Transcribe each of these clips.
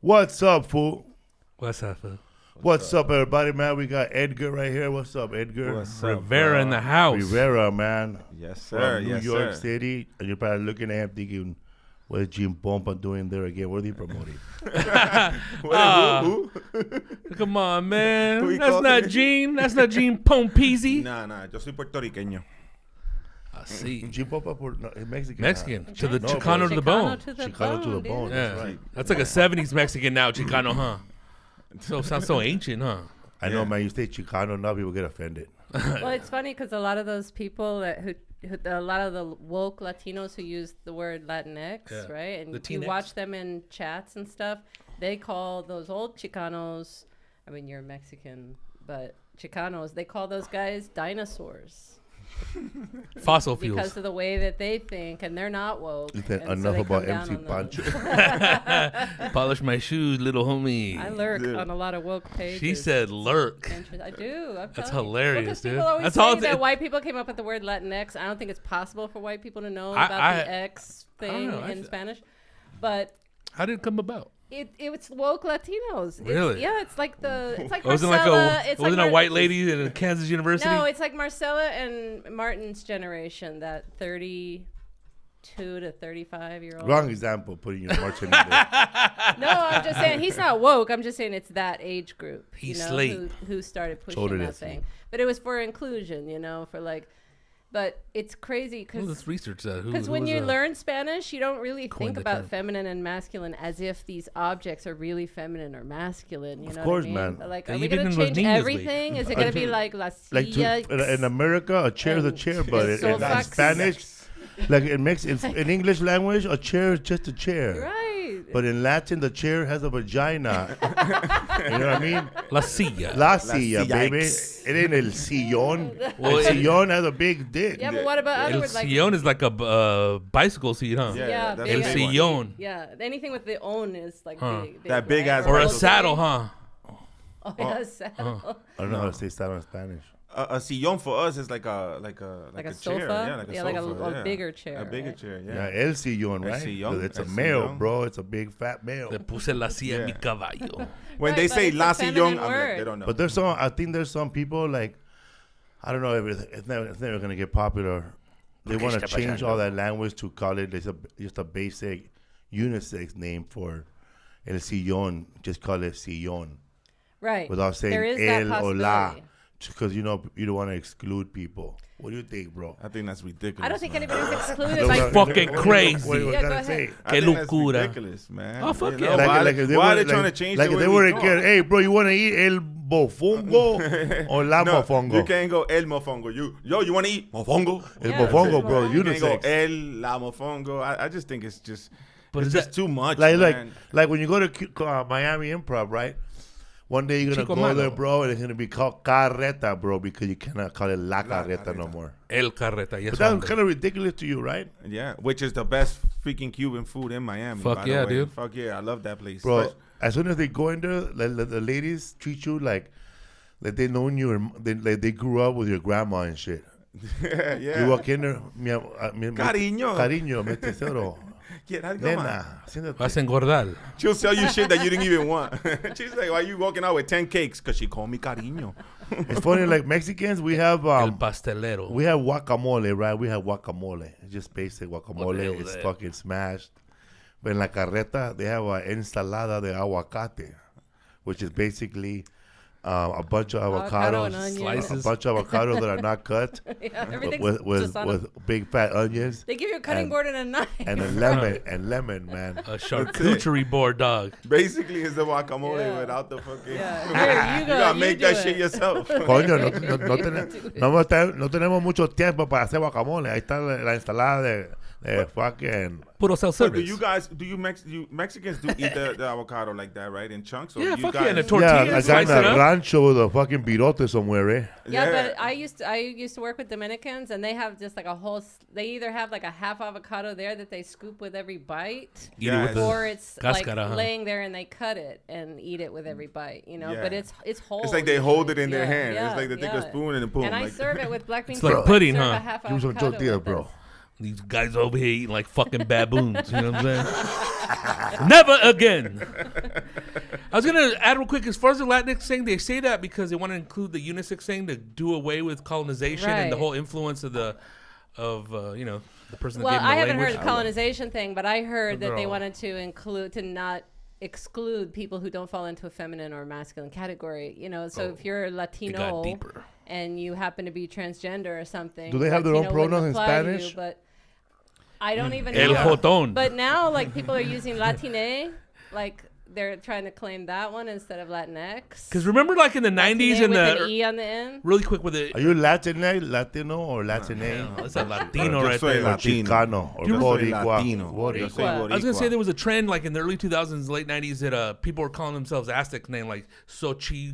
What's up, fool? What's up, fool? What's up, everybody, man? We got Edgar right here. What's up, Edgar? What's up, Rivera in the house. Rivera, man. Yes, sir. From New York City. And you're probably looking at him thinking, what is Jim Pompa doing there again? What are they promoting? Who? Come on, man. Who you That's calling not me? Gene. That's not Gene Pompisi. Nah. Yo soy puertorriqueño. I see. Jim Pompa, he's Mexican. Mexican. Huh? To the No, Chicano to the bone. Chicano to the bone. Yeah. That's right. That's like a 70s Mexican now, Chicano, huh? So sounds so ancient, huh? I know, man. You say Chicano, now people get offended. Well, it's funny because a lot of those people who a lot of the woke Latinos who use the word Latinx, right? And you watch them in chats and stuff. They call those old Chicanos. I mean, you're Mexican, but Chicanos. They call those guys dinosaurs. Fossil fuels. Because of the way that they think, and they're not woke. Enough about MC Pancho. Polish my shoes, little homie. I lurk on a lot of woke pages. She said lurk. I do. That's hilarious, dude. People always That's say all that white people came up with the word Latinx. I don't think it's possible for white people to know about the X thing in Spanish. But how did it come about? It's woke Latinos. Really? It's like Marcella. Wasn't a white lady in Kansas University? No, it's like Marcella and Martin's generation, that 32 to 35-year-old. Wrong example, putting your Martin in there. No, I'm just saying he's not woke. I'm just saying it's that age group. He's slave. Who started pushing that thing. But it was for inclusion, for like. But it's crazy because research that. Because when you learn Spanish, you don't really think about feminine and masculine as if these objects are really feminine or masculine. You know course, what I mean? man. Like, are we going to change everything? Is it going to be like la silla? In America, a chair is a chair, but in Spanish, like in English language, a chair is just a chair. Right. But in Latin, the chair has a vagina. You know what I mean? La silla. La silla, baby. It ain't el sillón. El sillón has a big dick. Yeah, but what about other words? El sillón is like a bicycle seat, huh? Yeah. El sillón. Yeah, anything with the own is like big. That big ass. Or a saddle, huh? Oh, yeah, a saddle. I don't know how to say saddle in Spanish. A sillón for us is like a sofa. chair. Yeah, like a sofa. Like a bigger chair. A bigger chair, yeah. Yeah, el sillón, right? Sillón, it's a male, bro. It's a big fat male. Le puse la silla a mi caballo. When they say la sillón, I'm like, they don't know. But I think there's some people like, I don't know if it's never gonna get popular. They want to change all that language to call it just a basic unisex name for el sillón. Just call it sillón. Right. Without saying there is el that or la. possibility. Because you don't want to exclude people. What do you think, bro? I think that's ridiculous. I don't think anybody's excluded. It's like fucking crazy. What Yeah, go ahead. I think that's ridiculous, man. Oh, fuck You yeah. know, Why are they trying to change like the way they we were talk? again, hey, bro, you want to eat el mofongo or la No, mofongo? you can't go el mofongo. You want to eat mofongo? El Yeah. mofongo, bro. You can't go Unisex. el la mofongo. I just think it's just too much, Like man. when you go to Miami Improv, right? One day you're going to Chico go Malo. there, bro, and it's going to be called carreta, bro, because you cannot call it la carreta no more. El carreta. Yes, But that's kind of ridiculous to you, right? Yeah, which is the best freaking Cuban food in Miami. Fuck by the yeah, way. dude. Fuck yeah, I love that place. Bro, as soon as they go in there, the ladies treat you like they known you, like they grew up with your grandma and shit. Yeah. You walk in there, Cariño, me tesoro. Nena, siéntate. Vas a engordar. She'll tell you shit that you didn't even want. She's like, why are you walking out with 10 cakes? Because she called me cariño. It's funny, like Mexicans, we have El pastelero. we have guacamole, right? We have guacamole. It's just basic guacamole. What the hell is It's that? fucking smashed. But in la carreta, they have an ensalada de aguacate, which is basically a bunch of Avocado avocados, and slices. a bunch of avocados that are not cut, Yeah, everything's with just on with big fat onions They give you a cutting and- board and a knife. and a lemon, man. A charcuterie board, dog. Basically, it's the guacamole Yeah. without the fucking... Yeah. Here, You gotta make do that it. shit yourself. Coño, no tenemos mucho tiempo para hacer guacamole. Ahí está la ensalada de fucking. Puro So self-service. do you Mexicans do eat the avocado like that, right? In chunks? Or Yeah, you fuck guys, yeah, in a tortilla. Yeah, I got slice in it a up. rancho with a fucking birote somewhere, eh? Yeah, but I used to work with Dominicans, and they have just like a whole. They either have like a half avocado there that they scoop with every bite, Eat it with the or it's like cáscara, huh? laying there and they cut it and eat it with every bite. Yeah. But it's whole. It's like they hold it in their Yeah, hand. yeah, It's like they take a yeah. spoon and boom. And I like, serve it with black bean It's like soup. pudding, I serve huh? a half Give me some avocado tortilla, with bro. this. These guys over here eating like fucking baboons. You know what I'm saying? Never again. I was gonna add real quick. As far as the Latinx thing, they say that because they want to include the unisex thing to do away with colonization and the whole influence of the person. Well, that gave them the I haven't language. heard the colonization thing, but I heard that they wanted to not exclude people who don't fall into a feminine or masculine category. So if you're Latino and you happen to be transgender or something, do they have their own pronouns in Spanish? But I don't even El know. Jotón. But now, like, people are using Latine, like they're trying to claim that one instead of Latinx. Because remember, like in the '90s, and with an E on the end. Really quick with it. Are you Latino or Latine? It's a Latino right there. Chicano or Boricua. I was gonna say there was a trend like in the early 2000s, late '90s that people were calling themselves Aztec name like Sochi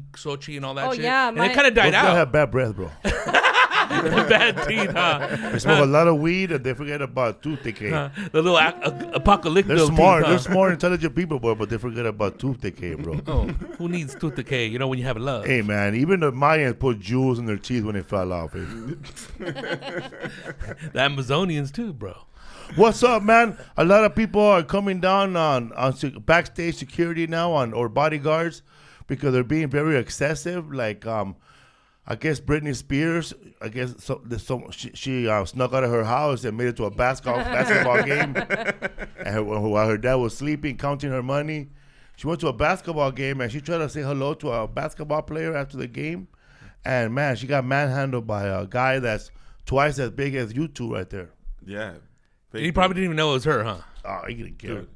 and all that shit. Yeah, and it kind of died out. They have bad breath, bro. Bad teeth, huh? They smoke a lot of weed and they forget about tooth decay. The little apocalyptic. They're smart. They're smart, intelligent people, bro, but they forget about tooth decay, bro. Oh, who needs tooth decay? When you have love. Hey, man, even the Mayans put jewels in their teeth when they fell off. The Amazonians too, bro. What's up, man? A lot of people are coming down on backstage security now or bodyguards because they're being very excessive. Like, I guess Britney Spears, she snuck out of her house and made it to a basketball game. And while her dad was sleeping, counting her money, she went to a basketball game and she tried to say hello to a basketball player after the game. And, man, she got manhandled by a guy that's twice as big as you two right there. Yeah. He probably didn't even know it was her, huh? Oh, he didn't care. Dude,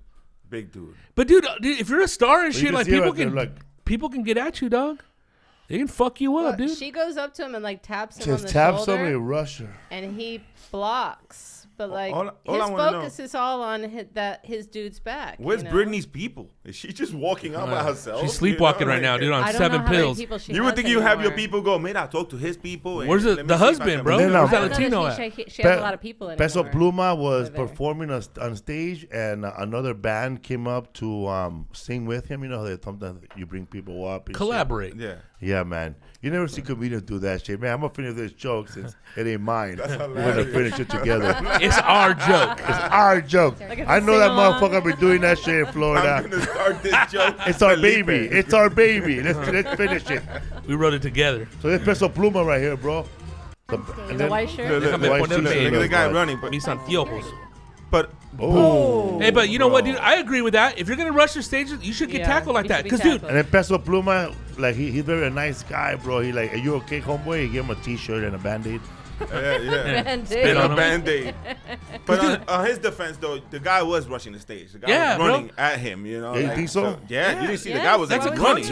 big dude. But, dude, if you're a star and shit, like, people can get at you, dog. They can fuck you up, dude. She goes up to him and like taps him Just on the tap shoulder. somebody and rush her. And he blocks. But like all his I wanna focus is all on his dude's back. Where's Britney's people? Is she just walking out by herself? She's sleepwalking right now, dude, on 7 pills. You would think you have your people go, man, I'll talk to his people. Where's the husband, bro? Where's that Latino at? She has a lot of people in Peso Pluma was performing on stage, and another band came up to sing with him. You know how sometimes you bring people up. And collaborate. Shit. Yeah, man. You never see comedians do that shit. Man, I'm going to finish this joke since it ain't mine. That's We're going to finish it together. It's our joke. It's our joke. I know that motherfucker been doing that shit in Florida. I'm going to start this joke. It's our baby. It's our baby. Let's finish it. We wrote it together. So this Peso Pluma right here, bro. The white shirt? Look at the guy running. Mis anteojos. But hey, but you know what, dude? I agree with that. If you're gonna rush your stages, you should get tackled like that. Because, dude, and then Peso Pluma, like he's very a nice guy, bro. He like, are you okay, homeboy? He gave him a T-shirt and a Band-Aid. Yeah. Spit on a Band-Aid. But on his defense, though, the guy was rushing the stage. The guy was running at him, you know. Yeah, you think so? Yeah, you didn't see the guy was running.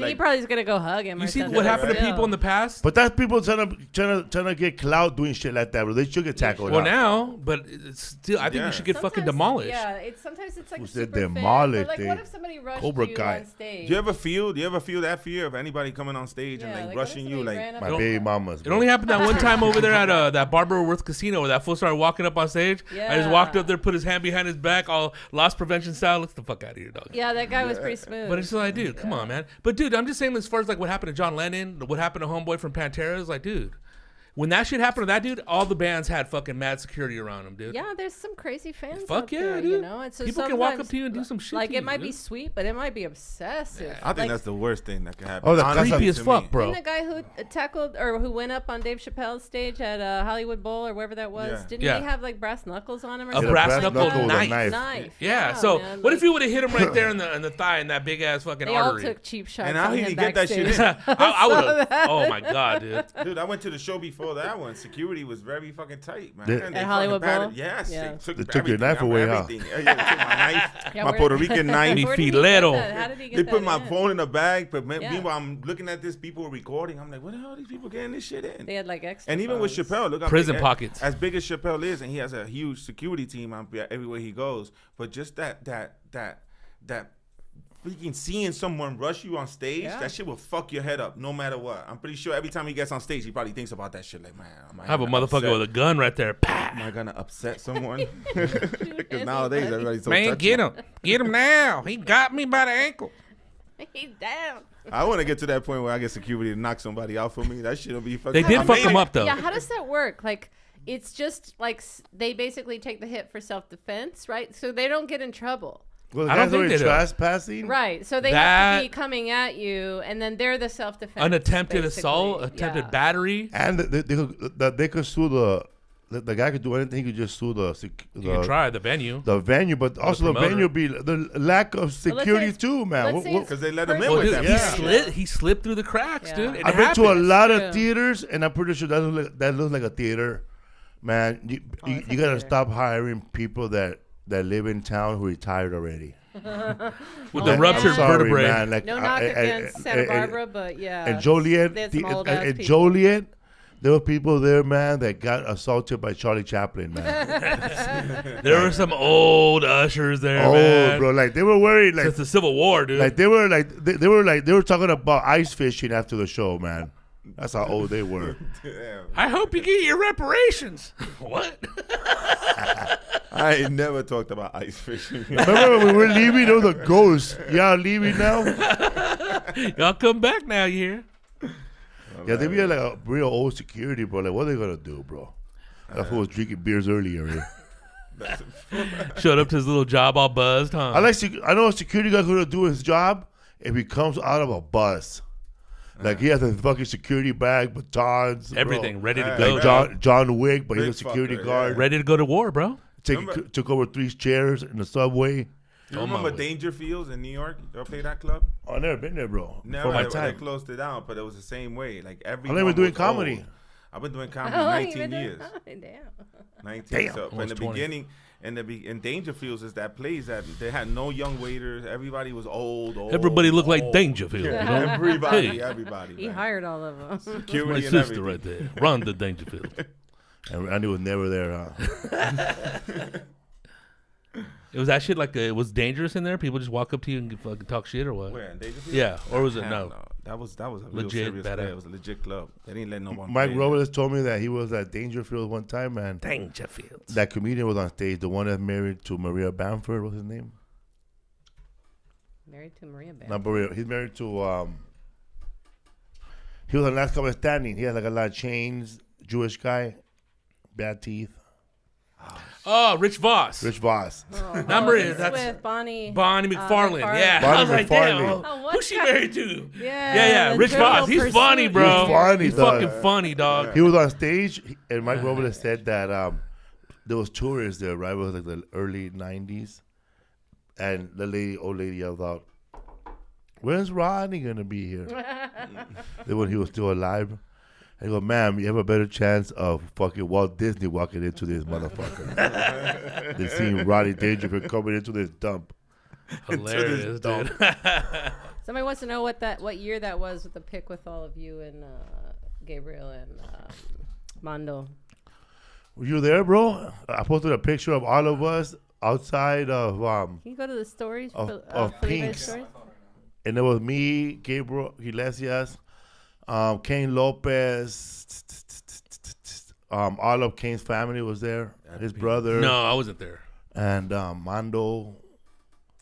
He probably is gonna go hug him. You see what happened to people in the past? But that's people trying to get clout doing shit like that, bro. They should get tackled. Well, now, but it's still, I think you should get fucking demolished. Yeah, sometimes it's like super demolished. Like, what if somebody rushed you on stage? Do you ever feel that fear of anybody coming on stage and like rushing you, like my baby mamas? It only happened that one time over there at that Barbara Worth Casino where that fool started walking up on stage. Yeah. I just walked up there, put his hand behind his back, all loss prevention style. Let's the fuck out of here, dog. Yeah, that guy was pretty smooth. But it's like, dude, come on, man. But dude, I'm just saying, as far as like what happened to John Lennon, what happened to Homeboy from Pantera, is like, dude, when that shit happened to that dude, all the bands had fucking mad security around them, dude. Yeah, there's some crazy fans. Fuck yeah, there, dude. You know? So people can walk up to you and do some shit. Like, to you, it might dude. be sweet, but it might be obsessive. I think that's the worst thing that could happen. Oh, that's creepy as fuck, bro. Didn't the guy who tackled or who went up on Dave Chappelle's stage at Hollywood Bowl or wherever that was, didn't he have like brass knuckles on him? Or a brass knuckle with a knife. Yeah. So man, what if you would have hit him right there in the thigh in that big ass fucking artery? They all took cheap shots. And how did he get that shit in? I would have. Oh my god, dude. Dude, I went to the show before that one. Security was very fucking tight, man. At Hollywood Bowl? Yes. Yeah. They took your knife away, huh? They took my knife, my Puerto Rican knife. Mi How did he get filero. that? How did he get They that put my in? phone in a bag, but meanwhile, I'm looking at this, people recording. I'm like, what the hell are these people getting this shit in? They had like extra. And even with phones. Chappelle, look how Prison big, pockets. as big as Chappelle is, and he has a huge security team everywhere he goes. But just that freaking seeing someone rush you on stage, that shit will fuck your head up no matter what. I'm pretty sure every time he gets on stage, he probably thinks about that shit. Like, man, I have a motherfucker with a gun right there. Am I gonna upset someone? Because nowadays everybody's so Man, touchy. get him now. He got me by the ankle. He's down. I want to get to that point where I get security to knock somebody out for me. That shit'll be fucking. They did fuck him up though. Yeah, how does that work? Like, it's just like they basically take the hit for self-defense, right? So they don't get in trouble. Well, I don't think they trespassing. Right. So they have to be coming at you, and then they're the self-defense. An attempted basically. assault, attempted battery. And they could sue the guy could do anything. He could just sue You can try the venue. The venue, but also the venue be the lack of security too, man. Because they let him in with them. He slipped through the cracks, dude. I've been to a lot of theaters, and I'm pretty sure that looks like a theater. Man, you gotta stop hiring people that live in town who retired already. With the ruptured vertebrae. Man, like, no knock against Santa Barbara, but yeah. And Joliet, there were people there, man, that got assaulted by Charlie Chaplin, man. There were some old ushers there, man. Bro, like they were wearing like since the Civil War, dude. Like they were talking about ice fishing after the show, man. That's how old they were. I hope you get your reparations. What? I ain't never talked about ice fishing. Remember when we were leaving? There was a ghost. Y'all leaving now? Y'all come back now, you hear? Yeah, they be like a real old security, bro. Like, what are they gonna do, bro? That fool was drinking beers earlier. Showed up to his little job all buzzed, huh? I know a security guy gonna do his job if he comes out of a bus. Like, he has a fucking security bag, batons, everything, bro. ready to go. Like John Wick, but he's a security guard. Ready to go to war, bro. Took over 3 chairs in the subway. You remember Dangerfields in New York? You ever play that club? Oh, I never been there, bro. Never. They closed it down, but it was the same way. Like every. I've been doing comedy. I've been doing comedy 19 years. Damn. 19. Damn. So in the 20. Beginning, in Dangerfields is that place that they had no young waiters. Everybody was old. Everybody looked like Dangerfield. Yeah, you know? Everybody. He hired all of them. Security my sister right there. Run the Dangerfield. And Randy was never there, huh? It was that shit like it was dangerous in there. People just walk up to you and fucking talk shit or what? Where in Dangerfield? Yeah, or was it no? That was a legit real serious club. It was a legit club. They didn't let no one. Mike Robles told me that he was at Dangerfield one time, man. Dangerfield. That comedian was on stage. The one that's married to Maria Bamford. What's his name? Married to Maria Bamford. Not Maria. He's married to. He was on Last Comic Standing. He had like a lot of chains. Jewish guy, bad teeth. Oh, Rich Voss. Number is that's with Bonnie McFarlane. Yeah, Bonnie I was like, McFarlane. damn, who's she married to? Yeah, Rich Voss. He's funny, bro. He's funny. He's fucking funny, dog. He was on stage, and Mike Robles said that there was tourists there, right? It was like the early '90s, and the old lady yelled out, "When's Rodney gonna be here?" When he was still alive. I go, ma'am, you have a better chance of fucking Walt Disney walking into this motherfucker than seeing Rodney Dangerfield coming into this dump. Hilarious, dude. Somebody wants to know what year that was with the pic with all of you and Gabriel and Mondo. Were you there, bro? I posted a picture of all of us outside of Can you go to the stories of Pink's, stories? And there was me, Gabriel Iglesias. Kane Lopez, all of Kane's family was there. His brother. No, I wasn't there. And Mondo.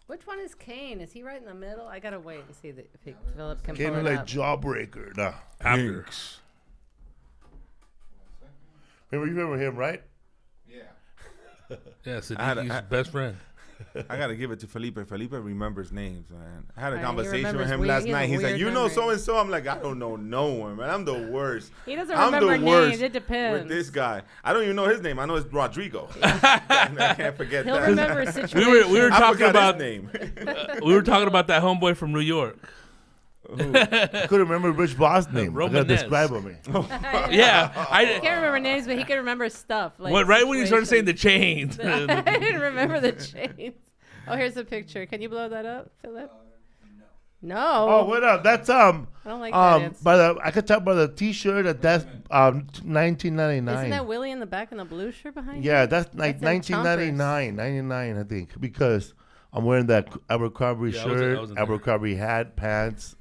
Which one is Kane? Is he right in the middle? I gotta wait and see if Philip can Kane pull it like up. Jawbreaker. Nah. After. Remember him, right? Yeah. Yeah, Sadiq, he's his best friend. I gotta give it to Felipe. Felipe remembers names, man. I had a Right, conversation with him last night. He's like, "You know so and so." I'm like, "I don't know no one, man. I'm the worst." He doesn't remember names. It depends. With this guy, I don't even know his name. I know it's Rodrigo. I can't forget He'll that. remember a situation. We were talking about his name. We were talking about that homeboy from New York. I couldn't remember Rich Voss' name. I gotta describe him. Yeah, I can't remember names, but he can remember stuff. Like right when you started saying the chains. I didn't remember the chains. Oh, here's the picture. Can you blow that up, Philip? No. Oh, what up? That's I don't like that. I could tell by the T-shirt that's 1999. Isn't that Willie in the back in the blue shirt behind you? Yeah, that's like 1999, 99, I think, because I'm wearing that Abercrombie shirt, Abercrombie hat, pants,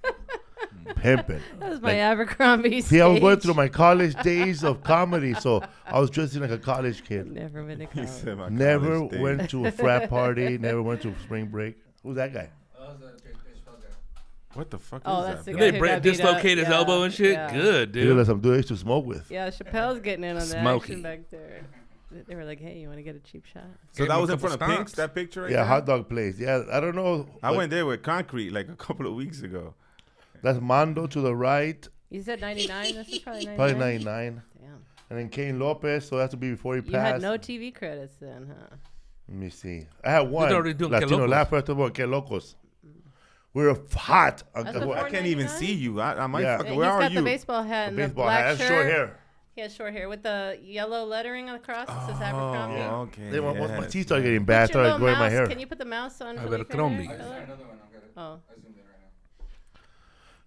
pimping. That was my Abercrombie See, I was going through my college days of comedy, so I was dressing like a college kid. Never been to college. Never went to a frat party, never went to spring break. Who's that guy? What the fuck oh, is that's that? the Did guy they dislocate his elbow and shit? Yeah. Good, dude. He looks like some dudes to smoke with. Yeah, Chappelle's getting in on the Smokey. action back there. They were like, "Hey, you want to get a cheap shot?" So that was in front of Pink's, that picture right there? Hot dog place. Yeah, I don't know. I went there with Concrete like a couple of weeks ago. That's Mondo to the right. You said 99. This is probably 99. Probably 99. Damn. And then Kane Lopez, so that has to be before he passed. You had no TV credits then, huh? Let me see. I had one. Latino Laugh Festival, Que Locos. We were hot. I can't even see you. I might fucking. Where are you? He's got the baseball hat and the black shirt. Short hair. He has short hair with the yellow lettering across. It says Abercrombie. Okay. Then once my teeth started getting bad, I started growing my hair. Can you put the mouse on? Abercrombie. Another one. I'll get it. Oh. I zoomed in right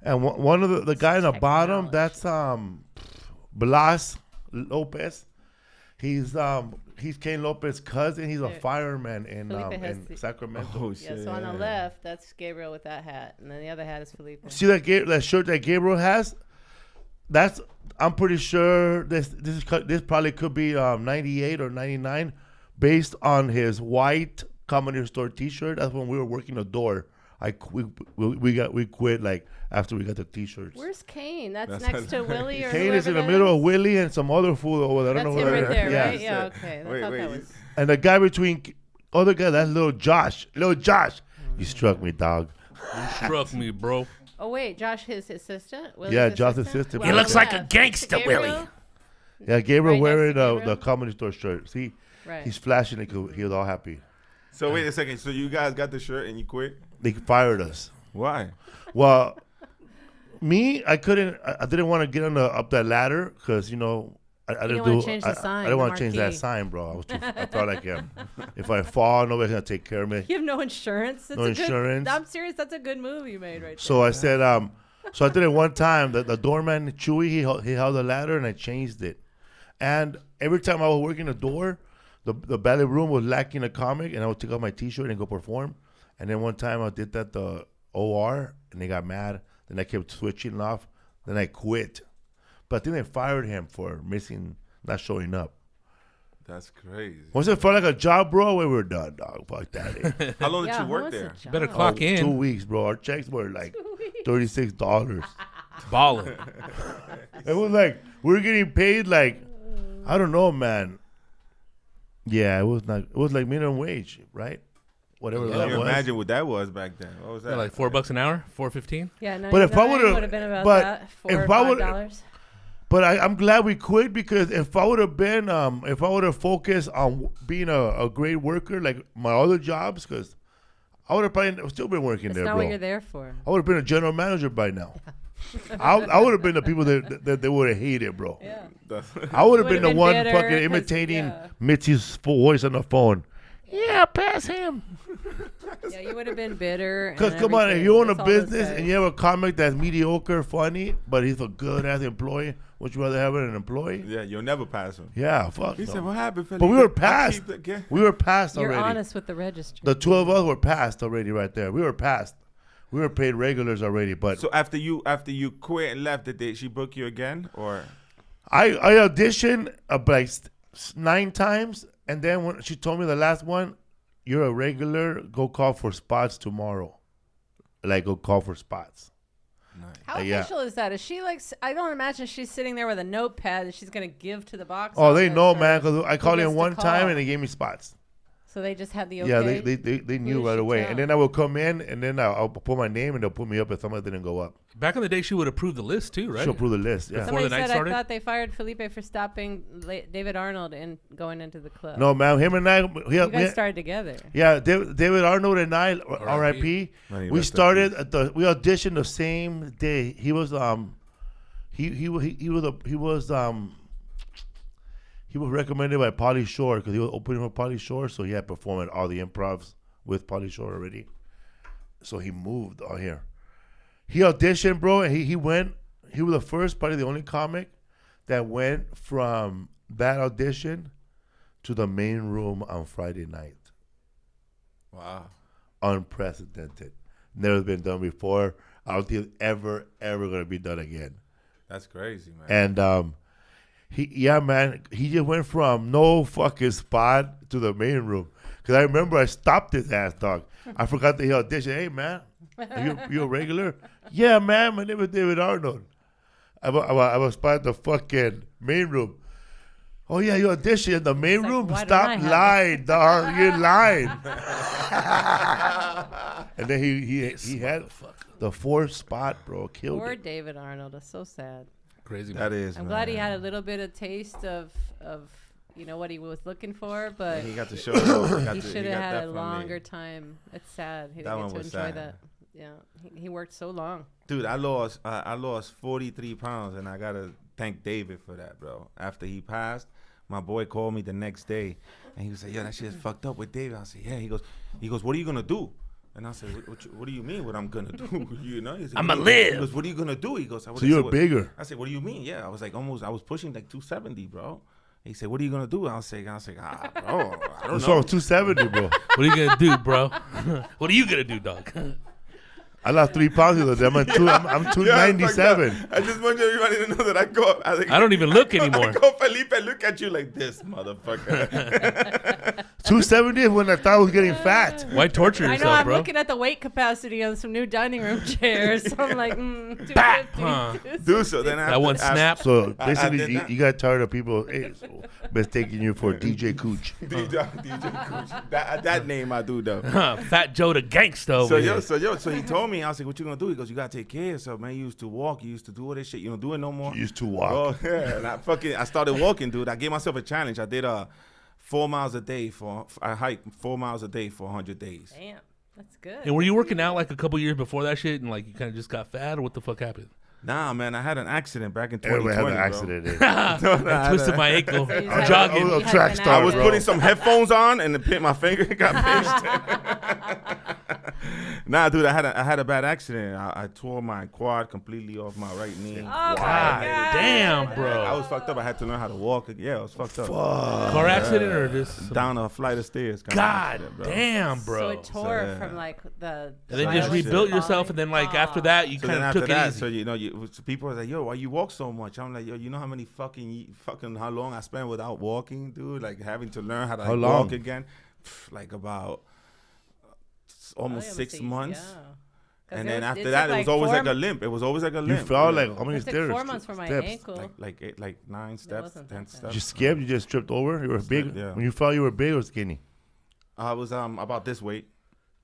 now. And one of the guy in the bottom, that's Blas Lopez. He's Kane Lopez's cousin. He's a fireman in Sacramento. Oh, shit. Yeah, so on the left, that's Gabriel with that hat, and then the other hat is Felipe. See that shirt that Gabriel has? I'm pretty sure this probably could be 98 or 99, based on his white Comedy Store T-shirt. That's when we were working the door. We quit like after we got the T-shirts. Where's Kane? That's next to Willie or Kane is in the middle of Willie and some other fool over there. I don't know him who right there, yeah. right? Yeah, okay. That was... And the guy between other guy, that's little Josh. Little Josh, you struck me, dog. You struck me, bro. Oh wait, Josh, his assistant. Willie's yeah, Josh's assistant. He looks like a gangster, Willie. Yeah, Gabriel wearing the Comedy Store shirt. See, right. He's flashing it. He was all happy. So wait a second. So you guys got the shirt and you quit? They fired us. Why? Well, I didn't want to get up that ladder because I didn't want to change the sign. I didn't want to change that sign, bro. I felt like if I fall, nobody's gonna take care of me. You have no insurance. No insurance. I'm serious. That's a good move you made right there. So I said, so I did it one time. The doorman Chewy, he held the ladder and I changed it. And every time I was working the door, the ballet room was lacking a comic, and I would take off my T-shirt and go perform. And then one time I did that the OR, and they got mad. Then I kept switching off. Then I quit. But I think they fired him for not showing up. That's crazy. Once it felt like a job, bro, we were done, dog. Fuck that. How long did you work there? Better clock in. 2 weeks, bro. Our checks were like $36. Balling. It was like we were getting paid like, I don't know, man. Yeah, it was like minimum wage, right? Whatever that was. Imagine what that was back then. What was that? Like $4 an hour, $4.15. Yeah, but if I would have been about that, $4 or $5. But I'm glad we quit, because if I would have focused on being a great worker like my other jobs, because I would have probably still been working there, bro. That's not what you're there for. I would have been a general manager by now. I would have been the people that they would have hated, bro. Yeah. I would have been the one bitter, fucking imitating Mitzi's voice on the phone. Yeah, pass him. Yeah, you would have been bitter. Because come on, if you own a business and you have a comic that's mediocre, funny, but he's a good ass employee, would you rather have an employee? Yeah, you'll never pass him. Yeah, fuck. He said, "What happened, Felipe?" But we were passed. We were passed already. You're honest with the registry. The two of us were passed already, right there. We were passed. We were paid regulars already, but so after you quit and left, did she book you again, or? I auditioned like 9 times, and then when she told me the last one, "You're a regular. Go call for spots tomorrow." Like, go call for spots. Nice. How official is that? Is she like? I don't imagine she's sitting there with a notepad that she's gonna give to the box. Oh, they know, man, because I called in one time and they gave me spots. So they just had the okay? Yeah, they knew right away. And then I would come in, and then I'll put my name, and they'll put me up if somebody didn't go up. Back in the day, she would approve the list too, right? She'll approve the list, yeah. Before the night started? I thought they fired Felipe for stopping David Arnold and going into the club. No, man, him and I. You guys started together. Yeah, David Arnold and I, R.I.P. We started we auditioned the same day. He was he was recommended by Pauly Shore because he was opening for Pauly Shore, so he had performed at all the improvs with Pauly Shore already. So he moved out here. He auditioned, bro, and he went. He was the first, probably the only comic that went from that audition to the main room on Friday night. Wow. Unprecedented. Never been done before. I don't think it's ever going to be done again. That's crazy, man. And he just went from no fucking spot to the main room. Because I remember I stopped his ass, dog. I forgot that he auditioned. Hey, man, you a regular? Yeah, man, my name is David Arnold. I was spot at the fucking main room. Oh yeah, you audition in the main like, room. why don't Stop I have lying, dog. You're lying. And then he had the 4th spot, bro. Killed Poor it. David Arnold. That's so sad. Crazy. That is. I'm glad he had a little bit of taste of what he was looking for, but He got to show. It. he should have had a longer time. It's sad. He didn't get to enjoy that. Yeah, he worked so long. Dude, I lost 43 pounds, and I gotta thank David for that, bro. After he passed, my boy called me the next day, and he was like, "Yo, that shit's fucked up with David." I said, "Yeah." He goes, "What are you gonna do?" And I said, "What do you mean? What I'm gonna do? You know?" He said, I'ma live. He goes, "What are you gonna do?" He goes, So you're bigger. I said, "What do you mean?" Yeah, I was like I was pushing like 270, bro. He said, "What are you gonna do?" I was like, bro, I don't know. 270, bro. What are you gonna do, bro? What are you gonna do, dog? I lost 3 pounds the other day. I'm 297. I just want everybody to know that I I don't even look anymore. I go Felipe and look at you like this, motherfucker. 270 when I thought I was getting fat. Why torture I yourself, know. I'm bro? looking at the weight capacity on some new dining room chairs. So I'm like, 250. Huh. Dude, so then That one snap. So basically, you got tired of people mistaking you for DJ Cooch. DJ Cooch. That name I do though. Fat Joe the gangsta over here. So he told me, I was like, "What you gonna do?" He goes, "You gotta take care of yourself, man. You used to walk. You used to do all this shit. You don't do it no more." You used to walk. Oh yeah. And I started walking, dude. I gave myself a challenge. I did 4 miles a day I hiked 4 miles a day for 100 days. Damn, that's good. And were you working out like a couple years before that shit, and like you kind of just got fat, or what the fuck happened? Nah, man, I had an accident back in 2020. Everybody had an accident. I twisted my ankle So you had- jogging. you a had track an star, I was bro. putting some headphones on and my finger got pinched. Nah, dude, I had a bad accident. I tore my quad completely off my right knee. Oh my God God. damn, bro. I was fucked up. I had to learn how to walk. Yeah, I was fucked up. Car accident or just Down a flight of stairs. kind of God accident, bro. damn, So bro. it tore yeah. from like the. And then just rebuilt yourself, and then like after that, you So then kind of after took that, it easy. so so people are like, "Yo, why you walk so much?" I'm like, "Yo, you know how many fucking how long I spent without walking, dude? Like having to learn how to How like, long? walk again, like about almost 6 months." And then after that, it was always like a limp. It was always like a You limp. fell like how many It took stairs? 4 months for my Steps. ankle. like 9 steps, wasn't 10 that steps. bad. You scared? You just tripped over? You were big? Yeah. When you fell, you were big or skinny? I was about this weight.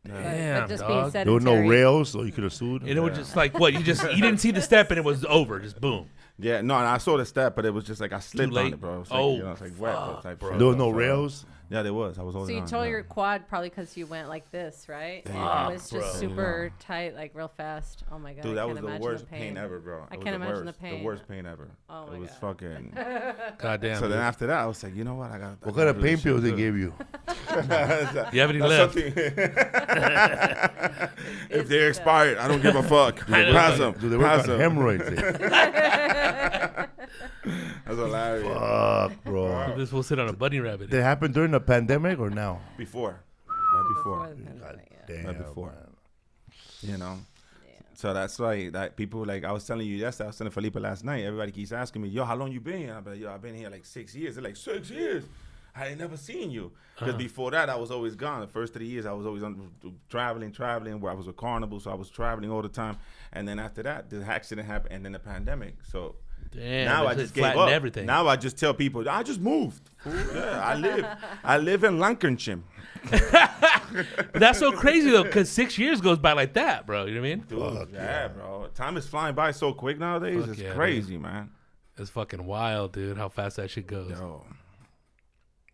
Damn, but just dog. being There were no sedentary. rails, so you could have sued. And it was just like what you didn't see the step, and it was over, just boom. Yeah, no, and I saw the step, but it was just like I slipped on late. it, bro. It was like, Oh, you know, it's like wet, type shit. There was no So, rails. Yeah, there was. I was So holding you on, tore yeah. your quad probably because you went like this, right? And Fuck, it was just bro. super tight, like real fast. Oh my God. Dude, I that can't was the imagine worst pain ever, bro. I It was can't the imagine worst, the pain. The worst pain ever. Oh my It was God. fucking. God damn. So then dude. after that, I was like, you know what? I got. What kind of pain pills they gave you? You have any left? If they're expired, I don't give a fuck. Pass them. Do they work Pass on them. hemorrhoids? That's hilarious. Fuck, bro. This will sit on a bunny rabbit. Did it happen during the pandemic or now? Before. Right before. the pandemic, yeah. Damn. Right before. man. You know? So that's why that people like I was telling you yesterday, I was telling Felipe last night, everybody keeps asking me, yo, how long you been here? I'm like, yo, I've been here like 6 years. They're like, 6 years? I ain't never seen you. Because before that, I was always gone. The first 3 years, I was always traveling, where I was a carnival, so I was traveling all the time. And then after that, the accident happened, and then the pandemic. So Damn, now it I just gave flattened up. everything. Now I just tell people, I just moved. Yeah, I live in Lancashire. But that's so crazy though, because 6 years goes by like that, bro. You know what I mean? Dude, Fuck yeah, bro. Time is flying by so quick nowadays. Fuck It's yeah, crazy, man. It's fucking wild, dude. How fast that shit goes. Yo.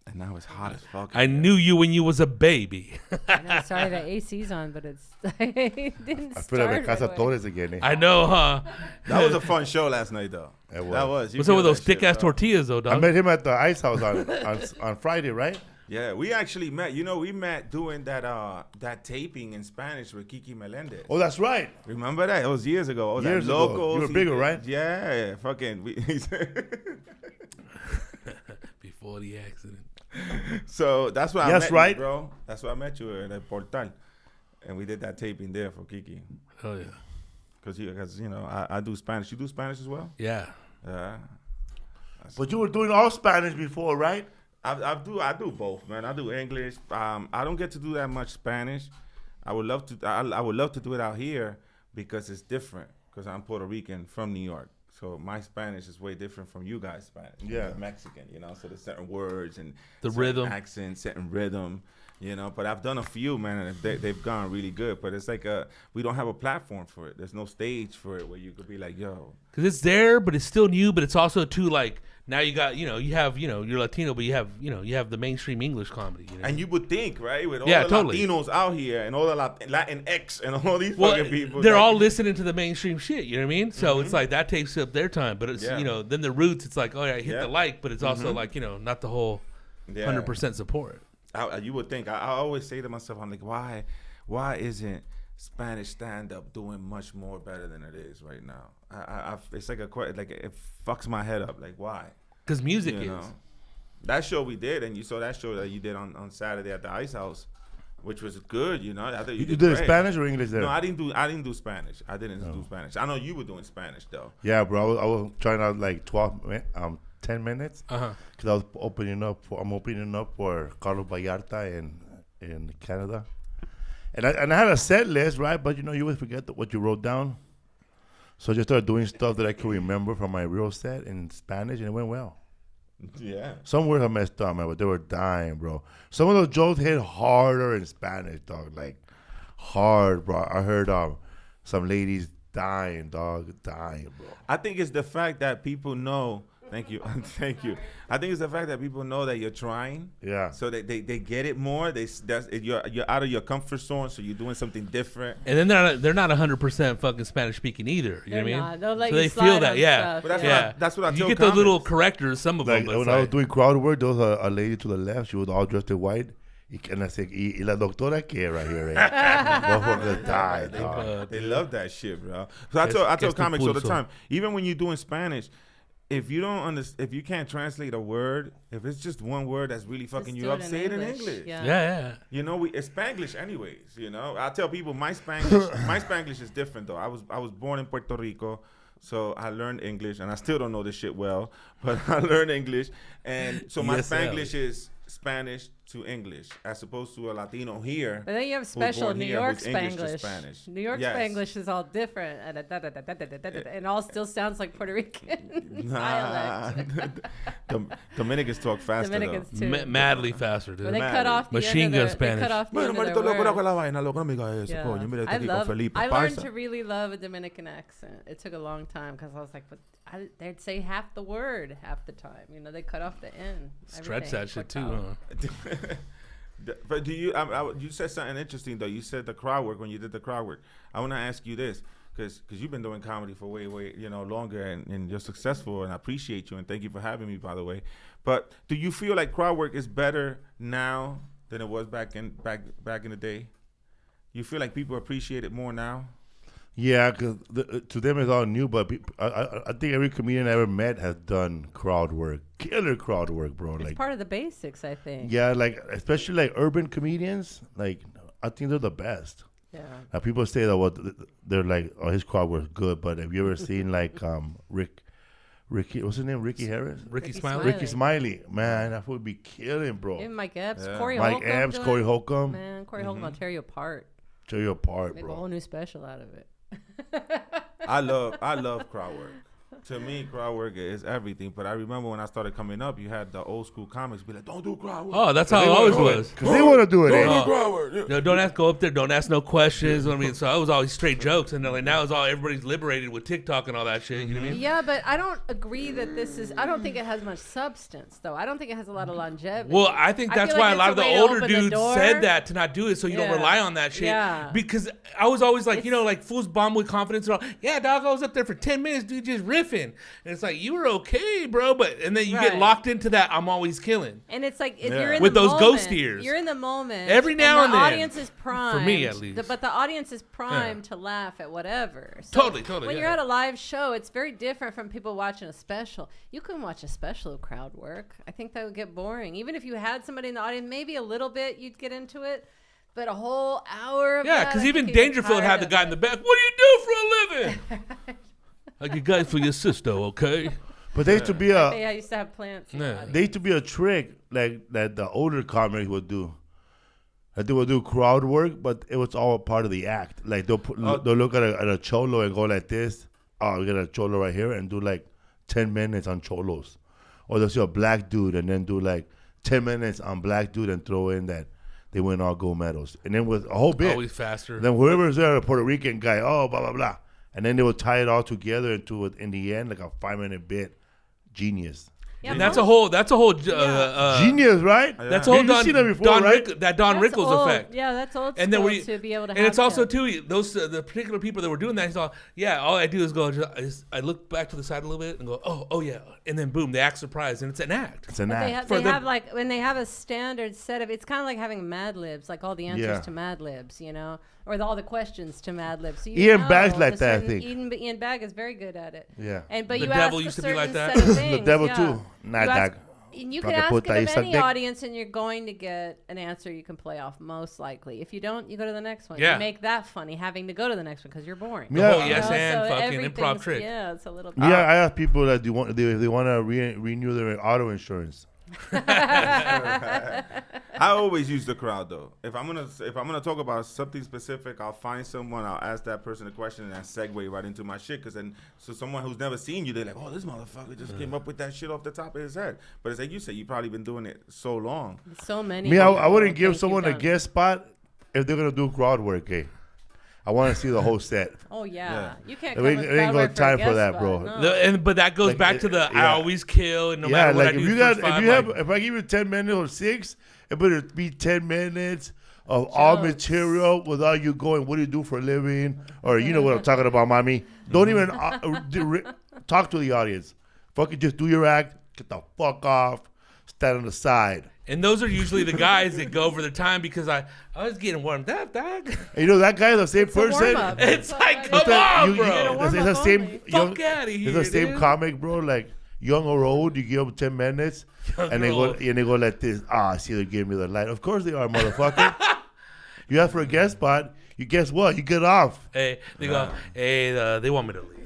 And now it's hot as fuck. I knew you when you was a baby. I know, sorry, the AC's on, but it's it didn't I feel like start the Casa right away. Torres again. I know, huh? That was a fun show last night, though. It was. That was. You What's up with killed those that shit, thick ass bro. tortillas, though, I dog? met him at the Ice House on Friday, right? Yeah, we actually met. You know, we met doing that taping in Spanish with Kiki Melendez. Oh, that's right. Remember that? It was years ago. Oh, Years that ago. Locals, You were bigger, right? Yeah, fucking. Before the accident. So that's why I Yes, met right. you, bro. That's why I met you at Portal, and we did that taping there for Kiki. Oh yeah. Because you know I do Spanish. You do Spanish as well? Yeah. Yeah. But you were doing all Spanish before, right? I do both, man. I do English. I don't get to do that much Spanish. I would love to. I would love to do it out here because it's different. Because I'm Puerto Rican from New York, So my Spanish is way different from you guys' Spanish. Yeah. Like Mexican, you know. So there's certain words and The certain rhythm. accent, certain rhythm, you know. But I've done a few, man, and they've gone really good. But it's like we don't have a platform for it. There's no stage for it where you could be like, yo. Because it's there, but it's still new. But it's also too like now you got you have you're Latino, but you have the mainstream English comedy. You know? And you would think, right, with all Yeah, the totally. Latinos out here and all the Latinx and all these fucking people, they're like, all listening to the mainstream shit. You know what I mean? So it's like that takes up their time. But it's then the roots. It's like hit the like, but it's also like not the whole 100% support. You would think. I always say to myself, I'm like, why isn't Spanish stand-up doing much more better than it is right now? It's like it fucks my head up. Like, why? Because music You is. know? That show we did, and you saw that show that you did on Saturday at the Ice House, which was good. You know, I thought You did did great. Spanish or English there? No, I didn't do Spanish. I didn't do Spanish. I know you were doing Spanish though. Yeah, bro. I was trying out like 10 minutes. Uh-huh. Because I was opening up for Carlos Vallarta in Canada. And I had a set list, right? But you always forget what you wrote down. So I just started doing stuff that I could remember from my real set in Spanish, and it went well. Yeah. Some words I messed up, man, but they were dying, bro. Some of those jokes hit harder in Spanish, dog. Like, hard, bro. I heard some ladies dying, bro. I think it's the fact that people know. Thank you. Thank you. I think it's the fact that people know that you're trying. Yeah. So they get it more. You're out of your comfort zone, so you're doing something different. And then they're not 100% fucking Spanish speaking either. You know what I mean? They'll let so you they slide feel that, on yeah. stuff, But that's what I You tell get those little comics. correctors, some of Like, them. when I was doing crowd work, there was a lady to the left. She was all dressed in white. And I said, ¿Y la doctora qué right here? Motherfuckers died, dog. They love that shit, bro. So I tell comics all the time. Even when you're doing Spanish, if you don't understand, if you can't translate a word, if it's just one word that's really fucking you up, say it in English. Yeah. You know, it's Spanglish anyways. You know, I tell people my Spanglish is different though. I was born in Puerto Rico, so I learned English, and I still don't know this shit well, but I learned English, and so my Spanglish is Spanish to English, as opposed to a Latino here. But then you have special New York Spanglish. Spanish. New York Spanglish is all different, and all still sounds like Puerto Rican dialect. Dominicans talk faster Dominicans though. too. Madly faster, dude. But they cut off the Machine end gun of their, Spanish. They cut off the end of their words. I learned to really love a Dominican accent. It took a long time because I was like, but they'd say half the word half the time. They cut off the end. Stretch that shit too, huh? But do you? You said something interesting though. You said the crowd work when you did the crowd work. I want to ask you this because you've been doing comedy for way longer and you're successful, and I appreciate you and thank you for having me, by the way. But do you feel like crowd work is better now than it was back in the day? You feel like people appreciate it more now? Yeah, because to them it's all new, but I think every comedian I ever met has done crowd work. Killer crowd work, bro. It's part of the basics, I think. Yeah, especially like urban comedians, I think they're the best. Yeah. People say that they're like, oh, his crowd work good, but have you ever seen like Ricky, what's his name? Ricky Harris? Ricky Smiley? Ricky Smiley. Man, that would be killing, bro. Even Mike Epps, Yeah. Corey Mike Holcomb. Epps, Corey Holcomb. Man, Corey Holcomb will tear you apart. Tear you apart, Make a bro. whole new special out of it. I love crowd work. To me, crowd work is everything. But I remember when I started coming up, you had the old school comics be like, "Don't do crowd work." Oh, that's how it always was. Because they want to do it. Don't eh? do crowd work. Yeah. No, don't go up there. Don't ask no questions. I mean, so it was always straight jokes, and then like now it's all everybody's liberated with TikTok and all that shit. You know what I mean? Yeah, but I don't agree that I don't think it has much substance, though. I don't think it has a lot of longevity. Well, I think that's feel why like a lot of it's the way to older open the dudes door. said that to not do it, so you don't Yeah. rely on that shit. Yeah. Because I was always like, like fools bomb with confidence and all. Yeah, dog, I was up there for 10 minutes, dude, just riffing, and it's like you were okay, bro, and then you get Right. locked into that. I'm always killing. And it's like if Yeah. you're in With the those moment, ghost ears. you're in the moment. Every now and the then. audience is primed. For me, at least. But the audience is primed to laugh at whatever. Totally, When you're yeah. at a live show, it's very different from people watching a special. You couldn't watch a special of crowd work. I think that would get boring. Even if you had somebody in the audience, maybe a little bit, you'd get into it. But a whole hour of Yeah, that, because I even think you'd get Dangerfield tired had the of guy it. in the back. What do you do for a living? Like you guys for your sister, okay? But they used to be Yeah, I used to have plants. in the Yeah. audience. they used to be a trick like that the older comics would do. Like they would do crowd work, but it was all part of the act. Like they'll look at a cholo and go like this, we got a cholo right here, and do like 10 minutes on cholos. Or they'll see a black dude and then do like 10 minutes on black dude and throw in that they win all gold medals. And then with a whole bit. Always faster. Then whoever's there, a Puerto Rican guy, blah, blah, blah. And then they will tie it all together into, in the end, like a 5-minute bit. Genius. Yeah, and that's a whole genius, right? That's a whole Don Rickles old. effect. Yeah, that's old school and then to be able to. And it's also too those the particular people that were doing that. He's all, all I do is go. I look back to the side a little bit and go, oh yeah, and then boom, they act surprised, and it's an act. It's an act. They have like when they have a standard set of. It's kind of like having Mad Libs, like all the answers to Mad Libs, or all the questions to Mad Libs. So Ian Bag's like that, I think. Ian Bag is very good at it. Yeah. But the you devil ask used a to be like that. the devil too. Not that. And you can ask it of any audience, and you're going to get an answer you can play off most likely. If you don't, you go to the next one. Yeah. You make that funny, having to go to the next one because you're boring. Yeah. And fucking improv trick. Yeah, it's a little. Yeah, I ask people that if they want to renew their auto insurance. I always use the crowd though. If I'm gonna talk about something specific, I'll find someone, I'll ask that person a question, and I segue right into my shit. Because then, so someone who's never seen you, they're like, "Oh, this motherfucker just came up with that shit off the top of his head." But it's like you said, you've probably been doing it so long. So many. Me, I wouldn't give someone a guest spot if they're gonna do crowd work. I want to see the whole set. Oh yeah, you can't. It ain't got time for that, bro. No. But that goes back to the I always kill, and no matter what I do. If I give you 10 minutes or 6, it better be 10 minutes of all material without you going, "What do you do for a living?" Or you know what I'm talking about, mommy. Don't even talk to the audience. Fucking just do your act. Get the fuck off. Stand on the side. And those are usually the guys that go over the time because I was getting warmed up, dog. And the guy is the same person. It's like, come on, bro. It's the same. Fuck out of here. It's the same comic, bro. Like young or old, you give them 10 minutes, and they go like this. See, they're giving me the light. Of course they are, motherfucker. You ask for a guest spot. You guess what? You get off. Hey, they go. Hey, they want me to leave.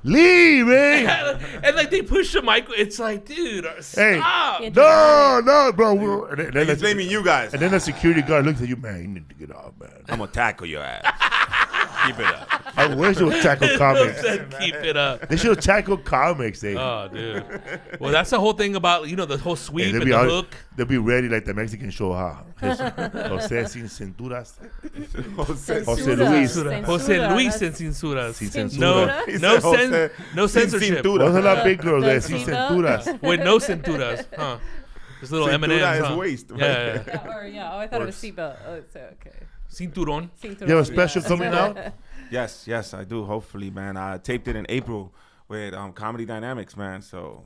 Leave, man. And like they push the mic. It's like, dude, stop. Hey, no, bro. And then He's blaming you guys. And then the security guard looks at you, man. You need to get off, man. I'm gonna tackle your ass. Keep it up. I wish they would tackle comics. Keep it up. They should tackle comics, Oh, dude. Well, that's the whole thing about the whole sweep and the hook. They'll be ready like the Mexican show, huh? Jose sin cinturas. Jose Luis sin cinturas. Sin censura. No censorship. Those are the big girls there, sin cinturas. With no cinturas, huh? This little M&M's, Cintura huh? is waist. Right? Yeah. I thought it was seatbelt. Oh, so okay. Cinturón. You have a special coming out? Yes, I do. Hopefully, man. I taped it in April with Comedy Dynamics, man. So.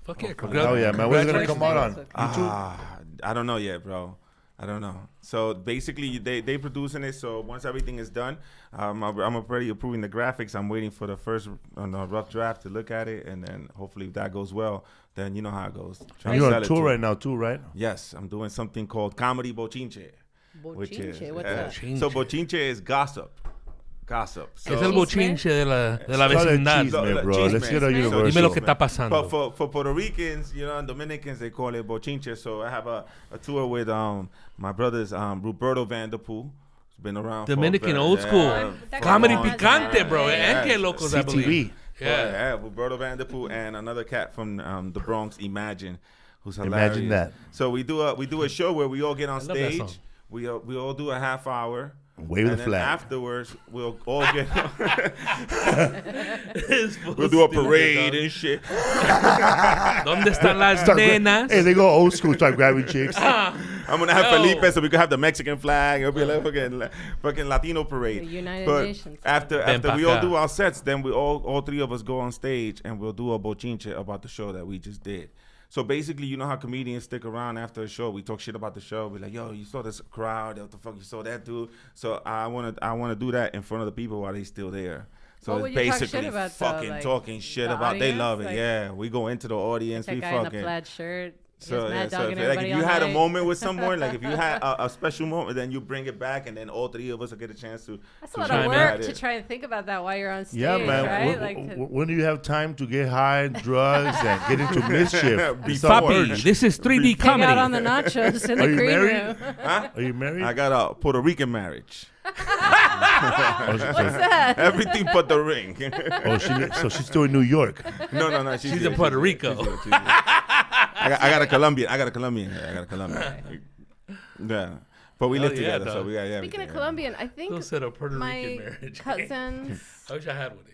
Fuck yeah! Oh yeah, man. When's it gonna come out on YouTube? I don't know yet, bro. I don't know. So basically, they producing it. So once everything is done, I'm already approving the graphics. I'm waiting for the first rough draft to look at it, and then hopefully if that goes well, then you know how it goes. You're on tour right now too, right? Yes, I'm doing something called Comedy Bochinche. What's that? So Bochinche is gossip. So, es el bochinche de la vecindad. Bro. Let's get a universal. Dime lo que está pasando. But for Puerto Ricans, and Dominicans, they call it bochinche. So I have a tour with my brothers, Roberto Vanderpool. Who's been around. Dominican old school. Comedy picante, bro. And que locos, I believe. Yeah, Roberto Vanderpool and another cat from the Bronx, Imagine, who's hilarious. Imagine that. So we do a show where we all get on stage. We all do a half hour. Wave the flag. Afterwards, we'll all get. We'll do a parade and shit. ¿Dónde están las nenas? Hey, they go old school, start grabbing chicks. I'm gonna have Felipe so we can have the Mexican flag. It'll be like fucking Latino parade. The United Nations. After we all do our sets, then we all three of us go on stage and we'll do a bochinche about the show that we just did. So basically, you know how comedians stick around after a show. We talk shit about the show. We're like, yo, you saw this crowd. What the fuck, you saw that dude? So I wanna do that in front of the people while they still there. So it's basically fucking talking shit about. They love it. Yeah, we go into the audience. That we guy fucking. in a plaid shirt. So if you had a moment with someone, like if you had a special moment, then you bring it back, and then all three of us will get a chance to. That's a lot of work to try and think about that while you're on stage. Yeah, man. Right? When do you have time to get high, drugs, and get into mischief? Papi, this is 3D comedy. Hang out on the nachos in the green room. Huh? Are you married? I got a Puerto Rican marriage. What's that? Everything but the ring. So she's still in New York. No. She's in Puerto Rico. I got a Colombian. Yeah. But we live together, so we got Speaking of Colombian, I think my cousin's I wish I had one.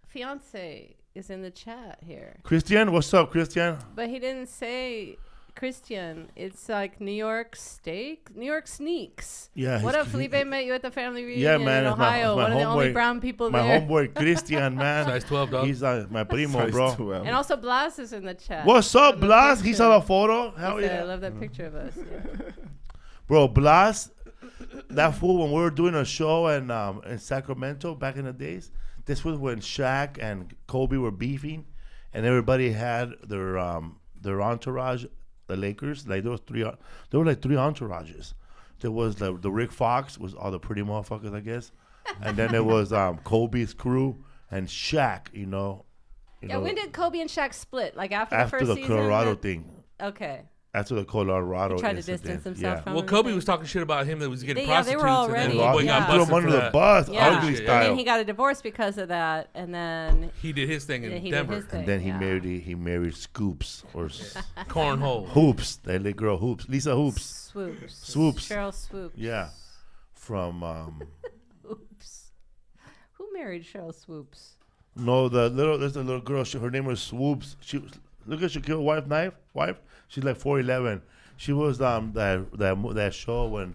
fiance is in the chat here. Christian, what's up, Christian? But he didn't say Christian. It's like New York steak, New York sneaks. Yeah. What up, Felipe? Met you at the family reunion in it's Ohio. my One of the only homeboy- brown people My there. homeboy Christian, man. Size 12, dog. He's my primo, bro. And also Blas is in the chat. What's up, From the Blas? He picture. saw the photo. He Hell said, yeah. I love that picture of us. Yeah. Bro, Blas, that fool, when we were doing a show in Sacramento back in the days, this was when Shaq and Kobe were beefing, and everybody had their entourage, the Lakers. Like there were like three entourages. There was the Rick Fox, was all the pretty motherfuckers, I guess, and then there was Kobe's crew and Shaq. You know, When did Kobe and Shaq split? Like after the after first the season? Colorado thing. Okay. After the Colorado He tried to incident. distance himself from Well, him. Kobe was talking shit about him that was getting They were prostitutes. already- and then Homeboy yeah. got Put him busted under for the that. bus, Yeah. ugly Yeah. And style. then he got a divorce because of that, and then He did his thing in he did Denver. his thing. And then he yeah. married Scoops or Cornhole. Hoops, that little girl Hoops, Lisa Hoops. Swoops. Cheryl Swoops. Yeah, from Oops. Who married Cheryl Swoops? no, there's a little girl. Her name was Swoops. Look at Shaquille's wife. She's like 4'11". She was that show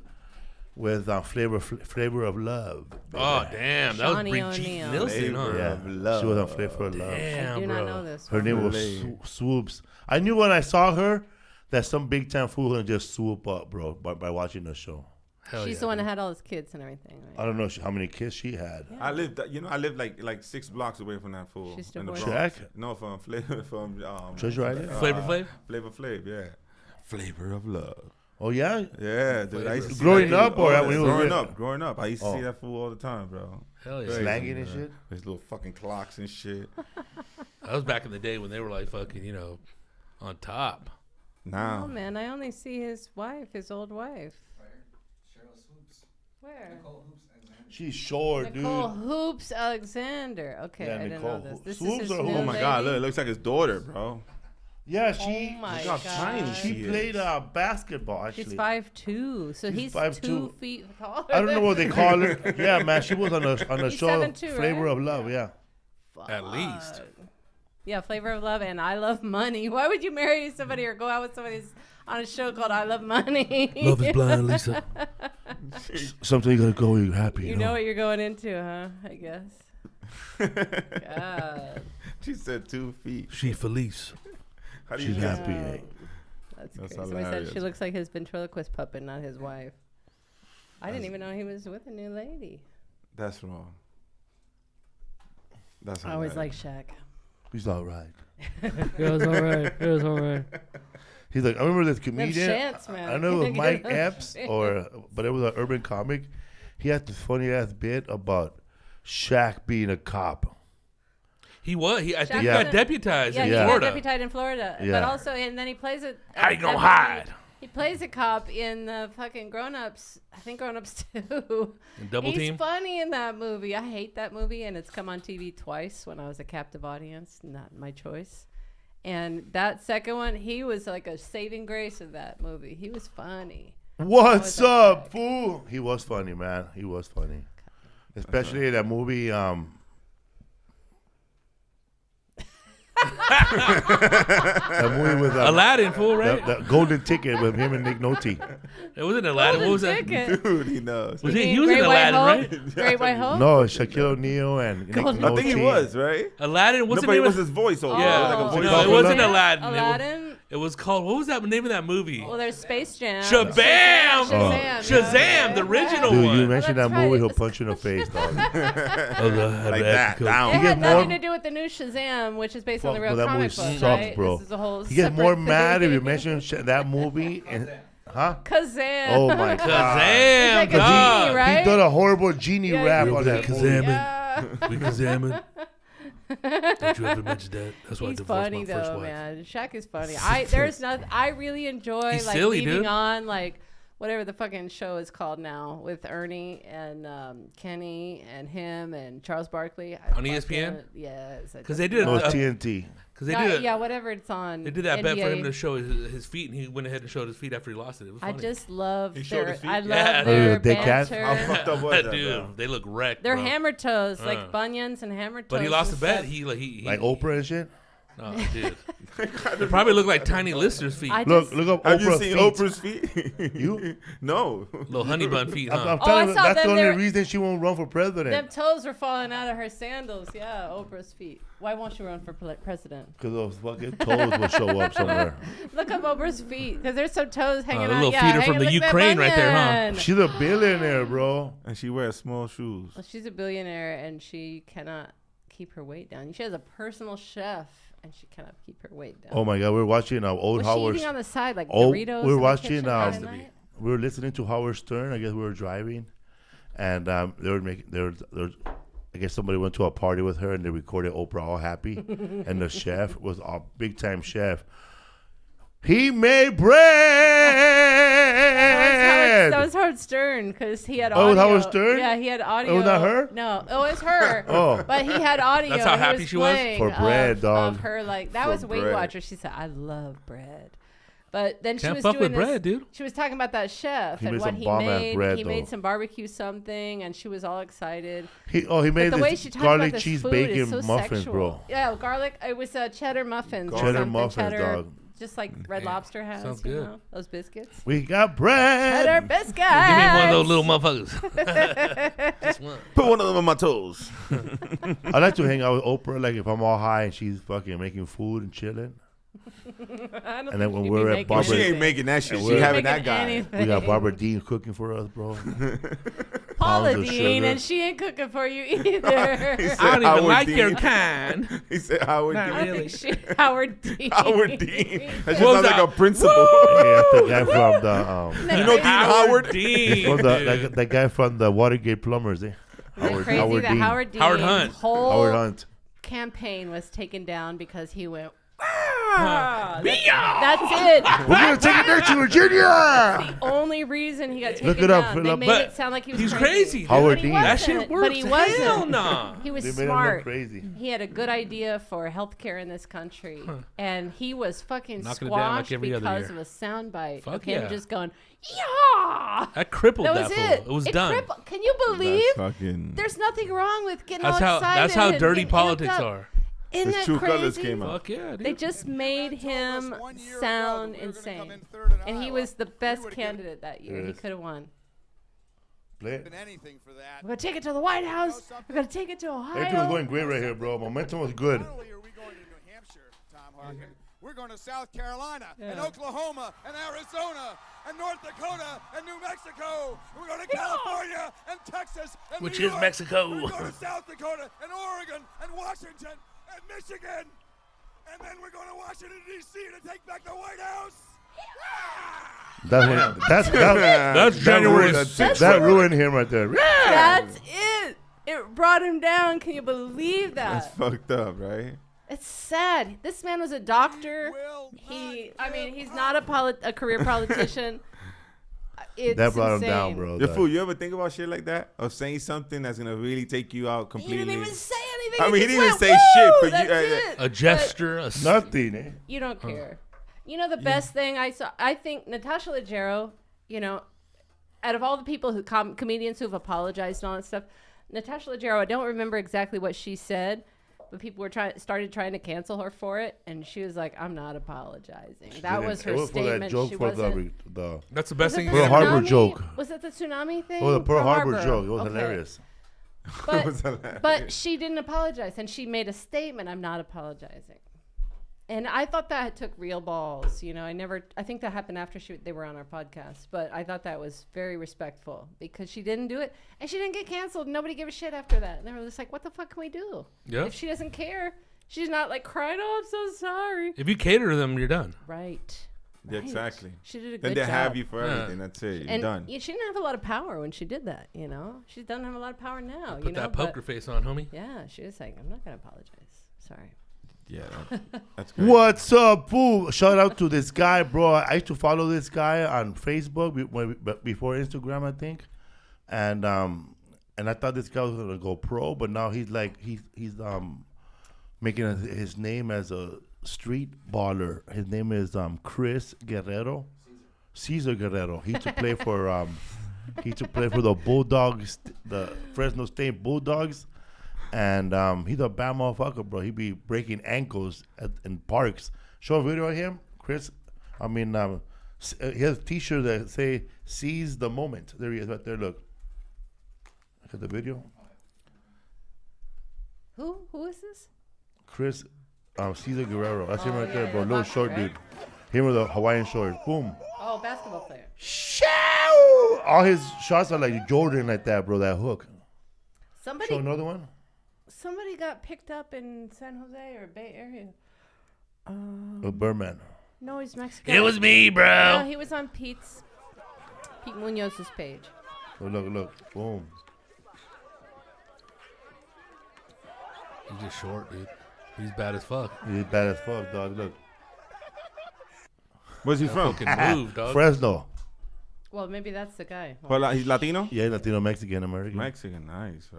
with Flavor of Love. Baby. Oh, damn. That was Shawnee Brigitte O'Neal. Nielsen, huh? Yeah, she was on Flavor of Love. Damn, I do not bro. know this. Her one. name was Swoops. I knew when I saw her that some big time fool gonna just swoop up, bro, by watching the show. Hell She's yeah, the one dude. that had all his kids and everything. Right? I don't know how many kids she had. Yeah. I lived like 6 blocks away from that fool. She's still in the born. Bronx. Shaq? No, from Treasure Island? Flavor Flav? Flavor Flav, yeah. Flavor of Love. Oh yeah. Yeah, dude. I used to see Growing that up dude or all when the- you were growing up. I used to Oh. see that fool all the time, bro. Hell yeah. Slanging and shit. His little fucking clocks and shit. That was back in the day when they were like fucking, on top. Now, Oh man, I only see his wife, his old wife. Cheryl Swoops. Where? Nicole Hoops Alexander. She's short, Nicole dude. Hoops Alexander. Okay, Yeah, I didn't Nicole know this. Hoops. This Swoops is his or new who? oh my God, lady? look, it looks like his daughter, bro. Yeah, Oh she my Look how tiny god. she she played is. basketball actually. She's 5'2", so She's he's 5'2". 2 feet taller. I don't know what they call her. Yeah, man, she was on the He's show 7'2", Flavor right? of Love. Yeah. At least. Yeah, Flavor of Love and I Love Money. Why would you marry somebody or go out with somebody who's on a show called I Love Money? Love is blind, Lisa. Something you gotta go where you're happy. You know what you're going into, huh? I guess. God. She said 2 feet. She Felice. How do She's you guess? happy. Wow. eh? That's That's crazy. Somebody said hilarious. she looks like his ventriloquist puppet, not his wife. I didn't even know he was with a new lady. That's wrong. That's I always hilarious. like Shaq. He's all right. It was all right. It was all right. He's like, I remember this Them comedian. shants, man. I don't know if it was Mike Them Epps but it was an urban comic. He had this funny ass bit about Shaq being a cop. He was. I think he Shaq got was- deputized Yeah, in he Florida. got deputized in Florida. But Yeah. also, and then he plays it. How you gonna hide? He plays a cop in the fucking Grown Ups. I think Grown Ups 2. In Double He's Team? funny in that movie. I hate that movie, and it's come on TV twice when I was a captive audience. Not my choice. And that second one, he was like a saving grace of that movie. He was funny. What's Oh, up, fool? He was funny, man. He was funny. Especially that movie, that movie with Aladdin, fool, right? the Golden Ticket with him and Nick Nolte. It wasn't Aladdin. What was that? Ticket. Dude, he knows. Was You he mean was in Great White Aladdin, Hope? right? Great White Hope? No, Shaquille O'Neal and Nick Golden- Nolte. I think he was, right? Aladdin. What's No, the but it name was of his voice over. Yeah. Like a Oh, voice No, it over. wasn't Yeah. Aladdin. Aladdin? It was called. What was that name of that movie? Well, there's Space Jam. Shazam! Shazam. Shazam, yeah. the original Dude, one. you mentioned That's that movie, right. he'll punch you in the face, dog. Like that, down. It He had gets nothing more- to do with the new Shazam, which is based on the Well, real that movie comic book, sucks, right? bro. This is a whole He gets more separate mad if you thing. mention that movie. And, huh? Kazam. Oh, my God. Kazam, like a dog. genie, right? He done a horrible genie Yeah, rap he on did. that movie. Kazam. Yeah. We Kazam. Don't you ever mention that? That's why I He's divorced funny my first though, wife. man. Shaq is funny. There's nothing. I really enjoy He's like silly, leading dude. on like whatever the fucking show is called now with Ernie and Kenny and him and Charles Barkley on ESPN. Yes, because they did TNT. Because they did whatever it's on. They did that bet for him to show his feet, and he went ahead and showed his feet after he lost it. It was funny. I just love He showed their. his feet? I love Yeah, their they can't- banter. How fucked up was that, Dude, bro? they look wrecked. They're bro. hammer toes, like bunions and hammer toes. But he lost the and bet. stuff. He Like Oprah and shit. Oh, dude. They probably look like Tiny Lister's feet. Look up Have you Oprah's seen feet. Oprah's feet? You? No. Little honey bun feet, huh? I'm telling I you, saw that's the them. only They're- reason she won't run for president. Them toes were falling out of her sandals. Yeah, Oprah's feet. Why won't she run for president? Because those fucking toes will show up somewhere. Look up Oprah's feet, because there's some toes hanging the out. little feet are from the look at that Ukraine right there, huh? bunion. She's a billionaire, bro. And she wears small shoes. Well, she's a billionaire, and she cannot keep her weight down. She has a personal chef, and she cannot keep her weight down. Oh my God, we're watching old Was Howard. she eating on the side like Oh, Doritos? we're in the watching, kitchen Has at to be. night? We were listening to Howard Stern. I guess we were driving, and they were making. I guess somebody went to a party with her, and they recorded Oprah all happy, and the chef was a big time chef. He made bread. That was Howard Stern, because he had Oh, audio. it was Howard Stern? Yeah, he had audio. Oh, was that her? No, it was her. Oh. But he had audio. That's how he happy she was? playing For bread, of, dog. Of her, like, that For was Weight bread. Watchers. She said, I love bread. But then she Can't was fuck doing with this, bread, dude. She was talking about that chef He and made what some he bomb-ass made. bread, He though. made some barbecue something, and she was all excited. He made But the way this she talked about garlic this cheese food bacon is so muffins, sexual. bro. Yeah, garlic. It was cheddar muffins. or Cheddar something. muffins, cheddar, dog. Just like Red Lobster has. Sounds you good. know, those biscuits. We got bread. Cheddar biscuits. Give me one of those little motherfuckers. Just one. Put one of them on my toes. I like to hang out with Oprah, like if I'm all high and she's fucking making food and chilling. I don't And then think when she'd we're be at making Barbara- She ain't making that shit. And She we're- having that making guy. anything. We got Barbara Dean cooking for us, bro. Paula pounds of Dean, sugar. and she ain't cooking for you either. He I said don't even Howard like Dean. your kind. He said Howard Not Dean. I don't really. think she Howard Dean. Howard Dean. That just What was sounds like that? a principal. Yeah, the guy from the You know Dean Howard? Dean. from the dude. like, the guy from the Watergate plumbers, eh? Isn't it crazy that Dean. Howard Dean's Howard Hunt. whole Howard Hunt. campaign was taken down because he went. Huh. That's it. We're gonna take it back to Virginia. The only reason he got taken Look it up, down. They Philip. made But it sound like he was he's crazy. crazy. dude. Howard But he Dean. That wasn't. shit works. But he wasn't. Hell nah. He was They made him smart. look crazy. He had a good idea for healthcare in this country, and he was fucking Knocking it down like squashed every other because year. of a soundbite Fuck of him yeah. just going, yeah. That crippled That that, was fool. it. It was done. Can you believe? That's fucking. There's nothing wrong with getting That's all how. excited. That's how and dirty getting amped politics up. are. Isn't His that true crazy? colors came out. Fuck yeah, dude. They just made him sound insane, and he was the best candidate that year. He Yes. could have won. Play it. Anything for that. We're gonna take it to the White House. We're gonna take it to Ohio. Everything was going great right here, bro. Momentum was good. Not only are we going to New Hampshire, Tom Harkin, we're going to South Carolina and Yeah. Oklahoma and Arizona and North Dakota and New Mexico. We're going to California and Texas and Which New is York. Mexico. We're going to South Dakota and Oregon and Washington and Michigan. And then we're going to Washington, D.C. to take back the White House. That's January ruined, 6th. that ruined him right there. That's it. It brought him down. Can you believe That's that? fucked up, right? It's sad. This man was a doctor. He's not a career politician. It's That brought him insane. down, bro. Your That- fool, you ever think about shit like that? Of saying something that's gonna really take you out He completely? didn't even say anything. I mean, he just didn't even went, say shit, "Woo!" but That's you- it. A gesture. A Nothing, eh? You don't care. You know the best thing I saw? I think Natasha Leggero, you know, out of all the people who comedians who've apologized and all that stuff, Natasha Leggero, I don't remember exactly what she said, but people were started trying to cancel her for it, and she was like, "I'm not apologizing." That was her It was for that statement. joke She for wasn't. the That's the best Was thing it you Pearl can the do. Harbor tsunami? joke. Was it the tsunami thing? oh, the Pearl Harbor joke. It was Okay. hilarious. It was hilarious. But she didn't apologize, and she made a statement, "I'm not apologizing." And I thought that took real balls. You know, I think that happened after they were on our podcast, but I thought that was very respectful because she didn't do it and she didn't get canceled. Nobody gave a shit after that. And they were just like, what the fuck can we do? Yeah. If she doesn't care, she's not like crying, oh, I'm so sorry. If you cater to them, you're done. Right. Yeah, Right. exactly. She did a Then good they job. have you for Yeah. everything. That's it. You're And done. she didn't have a lot of power when she did that, you know? She doesn't have a lot of power now, Put you know? that but- poker face on, homie. yeah, she was like, I'm not going to apologize. Sorry. Yeah, that's great. What's up, boo? Shout out to this guy, bro. I used to follow this guy on Facebook before Instagram, I think, and I thought this guy was gonna go pro, but now he's like he's making his name as a street baller. His name is Chris Guerrero, Cesar Guerrero. He used to play for the Bulldogs, the Fresno State Bulldogs. And he's a bad motherfucker, bro. He be breaking ankles in parks. Show a video of him, Chris. I mean, he has a T-shirt that say "Seize the Moment." There he is, right there. Look at the video. Who is this? Chris Cesar Guerrero. That's him right there, bro. Little short dude. Him with the Hawaiian shorts. Boom. Oh, basketball player. Show! All his shots are like Jordan, like that, bro. That hook. Show another one. Somebody got picked up in San Jose or Bay Area. Birdman. No, he's Mexican. It was me, bro. No, he was on Pete Munoz's page. Oh, look. Boom. He's just short, dude. He's bad as fuck. He's bad as fuck, dog. Look. Where's he from? Fucking move, dog. Fresno. Well, maybe that's the guy. Well, he's Latino? Yeah, Latino, Mexican, American. Mexican, nice.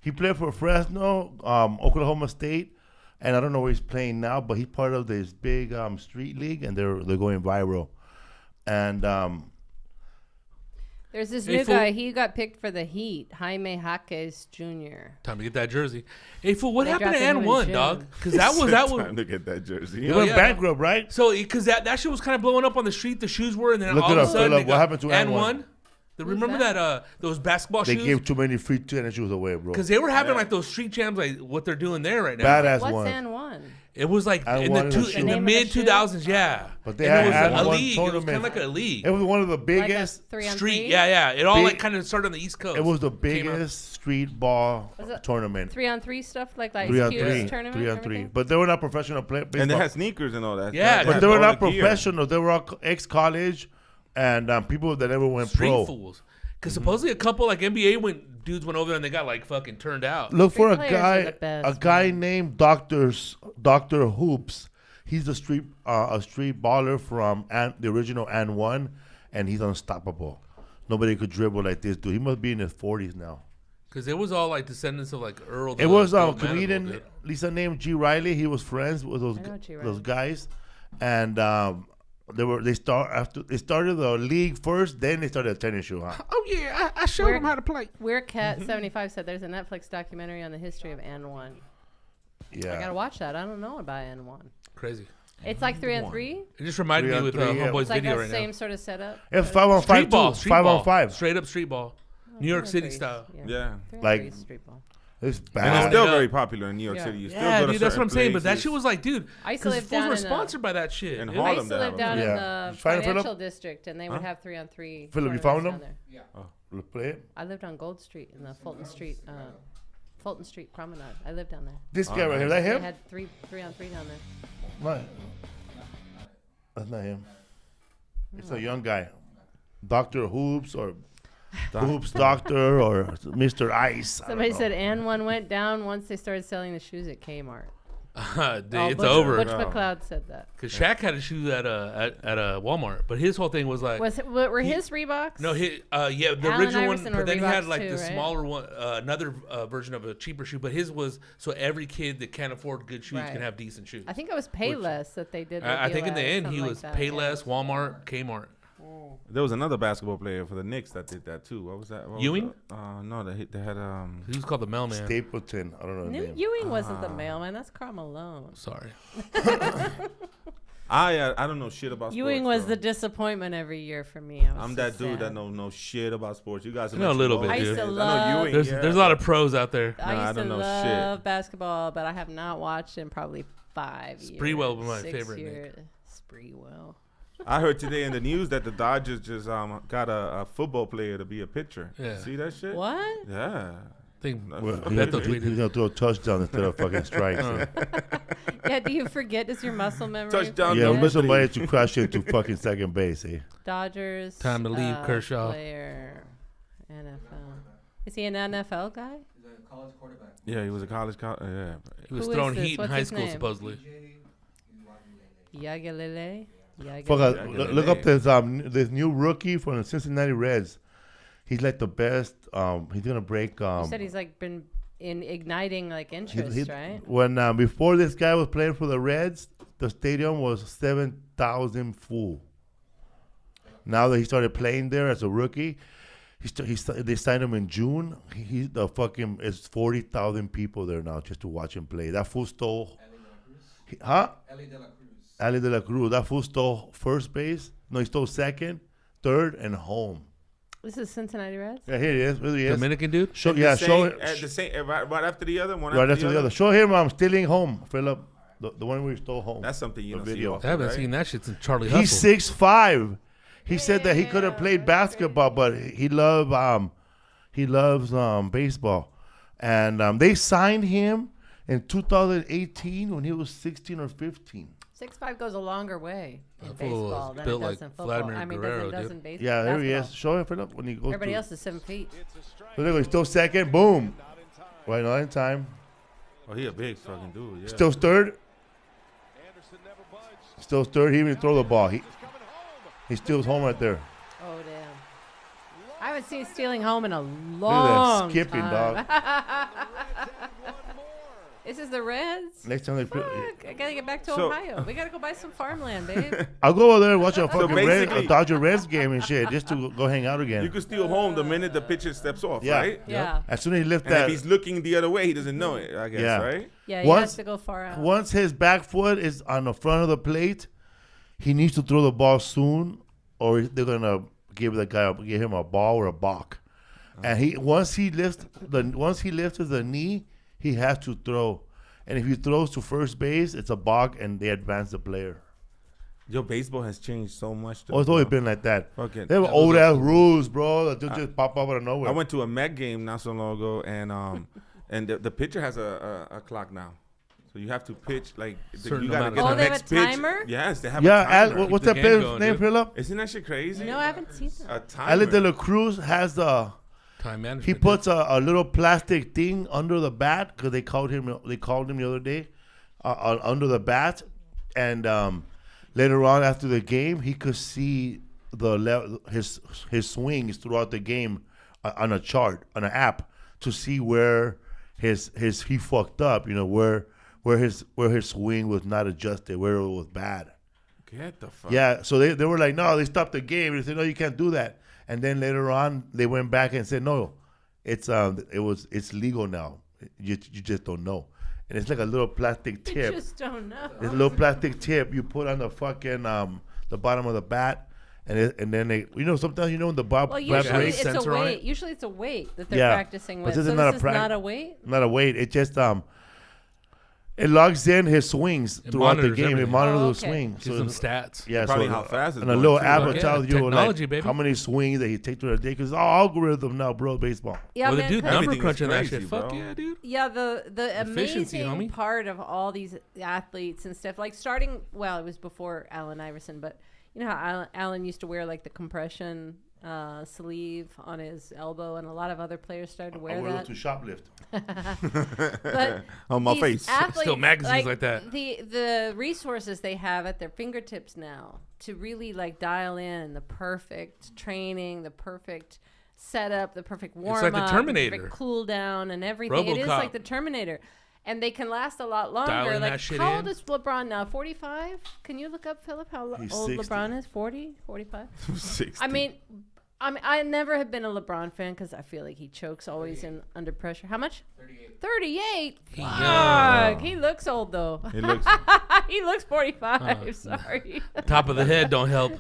He played for Fresno, Oklahoma State, and I don't know where he's playing now, but he's part of this big street league, and they're going viral. And there's this new guy. He got picked for the Heat, Jaime Jaquez Jr. Time to get that jersey. Hey, fool, what happened to drafted him in N1, June. dog? Because that was Time to get that jersey. he went yeah. bankrupt, right? So, because that shit was kind of blowing up on the street, the shoes were, and then Look all it of up, a sudden, Phil, what happened to N1? Remember that? those basketball They shoes? gave too many free tennis shoes away, bro. Because they were having like those street jams, like what they're doing there right now. Badass What's one. N1? It was like in N1 is the a mid shoe? 2000s, yeah. But they And had it was a N1 league. It was kind of tournament. like a league. It was one of the biggest. Like a 3-on-3? Street, yeah. It all Big- like kind of started on the East Coast. It was the Came out. biggest street ball Was it tournament. 3-on-3 stuff like Ice 3-on-3, Cube's tournament. 3-on-3. everything? But they were not professional players. And they had sneakers and all that. Yeah, But they were all not the gear. professional. They were all ex-college and people that never went Street pro. fools. Because supposedly a couple like NBA dudes went over there and they got like fucking turned out. Look for a Street players are the best, named Dr. Hoops. He's a street baller from the original N1, and he's unstoppable. Nobody could dribble like this dude. He must be in his 40s now. Because it was all like descendants of like Earl. It was a comedian Lisa named G. Riley. He was friends with those guys, and they started the league first. Then they started a tennis shoe. Huh? Oh yeah, I showed them how to play. Weird Cat 75 said there's a Netflix documentary on the history of N1. Yeah, I gotta watch that. I don't know about N1. Crazy. It's like 3-on-3. It just reminded me with 3-on-3, yeah. Homeboy's It's like video that right same now. sort of setup. It's 5-on-5 Street ball, too. street 5-on-5. ball, straight up street ball, New York City 3-on-3 style. Yeah. 3-on-3 Like- street ball. It's And it's bad. still Yeah. very popular in New York Yeah. City. You still Yeah, go to dude, that's what I'm certain saying. But that places. shit was like, dude, I used to because live fools down were in the- sponsored by that shit. In It I Harlem. used to live down Yeah. in the You find it, Philip? financial district, and they would have 3-on-3. Philip, you tournaments found down them? there. Let's play it. I lived on Gold Street in the Fulton Street Promenade. I lived down there. This guy right here. Is that They him? had 3-on-3 down there. No. That's not him. It's a young guy. Dr. Hoops or Hoops Doctor or Mr. Ice. I don't Somebody know. said N1 went down once they started selling the shoes at Kmart. Dude, Oh, it's Butch, over. Butch Oh. McLeod said that. Because Shaq had a shoe at a Walmart, but his whole thing was like, Were his Reeboks? no, the Allen original one, Iverson but were then he had Reeboks like too, the right? smaller one, another version of a cheaper shoe. But his was so every kid that can't afford good shoes Right. can have decent shoes. I think it was Payless that they did. I think in the end he something was like that, Payless, Walmart, Kmart. There was another basketball player for the Knicks that did that too. What was that? What was Ewing? that? No, they had He was called the mailman. Stapleton. I don't know Yeah. his name. Ewing wasn't the mailman. That's Karl Malone. Sorry. I don't know shit about Ewing sports, was bro. the disappointment every year for me. I'm that dude that know shit about sports. You guys know a little bit, I used dude. to I know love- Ewing. There's yeah. a lot of pros out there. I Nah, I used to don't know love shit. basketball, but I have not watched in probably 5 years. Spreewell was my 6 favorite, Nick. years. Spreewell. I heard today in the news that the Dodgers just got a football player to be a pitcher. Yeah. See that shit? What? Yeah. I think Well, Beto he's tweeted. gonna throw a touchdown instead of fucking strikes. Yeah, do you forget? Does your muscle memory Touchdown. Yeah, no, we but somebody to crash into fucking second base. Eh? Dodgers. Time to leave, Kershaw. Player, NFL. Is he an NFL guy? college quarterback. Yeah, he was a college. Yeah. He was Who throwing is this? heat in What's high his school, name? supposedly. Yagalele. Fuck, look up this new rookie from the Cincinnati Reds. He's like the best. He's gonna break. You said he's like been igniting like interest, right? When before this guy was playing for the Reds, the stadium was 7,000 full. Now that he started playing there as a rookie, they signed him in June. It's 40,000 people there now just to watch him play. That fool stole. Ali de la Cruz. That fool stole first base. No, he stole second, third, and home. This is Cincinnati Reds? Yeah, here he is. Really is. Dominican dude? Show Right after the other one. Right after the other. Show him I'm stealing home, Philip. The one where he stole home. That's something you don't video. see often, I haven't right? seen that shit since Charlie Hustle. He's 6'5". He said that he could have played basketball, but he loves baseball. And they signed him in 2018 when he was 16 or 15. 6'5" goes a longer way in That fool baseball is than built it does like in football. Vladimir I mean, Guerrero, does dude. in baseball. Yeah, there he is. basketball. Show him, Philip, when he goes Everybody to. else is 7 feet. So there he's still second. Boom. Right, not in time. Oh, he a big fucking dude. Yeah. Still third. Still third. He didn't even throw the ball. He steals home right there. Oh, damn. I haven't seen stealing home in a Look long at that skipping, time. dog. This is the Reds? Next time they Fuck, I gotta get back to So- Ohio. We gotta go buy some farmland, babe. I'll go over there and watch a fucking basically- Dodger Reds game and shit just to go hang out again. You can steal home the minute the pitcher steps off, Yeah. right? Yeah. As soon as he lifts And that, if he's looking the other way, he doesn't know it, I guess, Yeah. right? Yeah, he Once- has to go far out. once his back foot is on the front of the plate, he needs to throw the ball soon, or they're gonna give him a ball or a balk. And once he lifts the knee, he has to throw. And if he throws to first base, it's a balk, and they advance the player. Yo, baseball has changed so much. Oh, it's always been like that. Fucking- They have old ass rules, bro, that just pop up out of nowhere. I went to a Met game not so long ago, and and the pitcher has a clock now. So you have to pitch like Certain you gotta amount get of the time. Oh, they have next a pitch. timer? Yes, they have Yeah, a timer. what's the that game player's going, name, dude. Philip? Isn't that shit crazy? No, I haven't seen that. A timer. Ali de la Cruz has the. Time management. He puts a little plastic thing under the bat because they called him the other day under the bat, and later on after the game he could see his swings throughout the game on a chart on an app to see where he fucked up, where his swing was not adjusted, where it was bad. Get the fuck. Yeah, so they were like, no, they stopped the game. They said, no, you can't do that. And then later on, they went back and said, no, it's legal now. You just don't know. And it's like a little plastic tip. You just don't know. It's a little plastic tip you put on the fucking the bottom of the bat, and then they, sometimes when the bat Well, usually breaks, it's a sensor on weight. it? Usually it's a weight that they're Yeah, practicing but with. this So is not this a is not a weight? not a weight. It just it logs in his swings throughout the monitors game. It everything. monitors Oh, those okay. swings. Gives them stats. Yeah, Probably so how fast it's and a going, little too, app right? will tell you Technology, like baby. how many swings that he takes through the day because it's all algorithm now, bro. Baseball. Yeah, Well, the man, dude 'cause- number Everything is crunching that crazy, shit. bro. Fuck yeah, dude. Yeah, the Efficiency, amazing homie. part of all these athletes and stuff, like starting, well, it was before Allen Iverson, but you know how Allen used to wear like the compression sleeve on his elbow, and a lot of other players started to wear that. to shoplift. But On my these face. athletes, Still magazines like that. The resources they have at their fingertips now to really like dial in the perfect training, the perfect setup, the perfect warm like the up, Terminator. perfect cool down, and everything. It is RoboCop. like the Terminator. And they can last a lot longer. Dialing Like, that shit how in. old is LeBron now? 45? Can you look up, Philip, how He's old 60. LeBron is? 40? 45? 60. I mean, I never have been a LeBron fan because I feel like he chokes always under pressure. How much? 38. 38? Fuck. He looks old, though. He looks. He looks 45. Sorry. Top of the head don't help.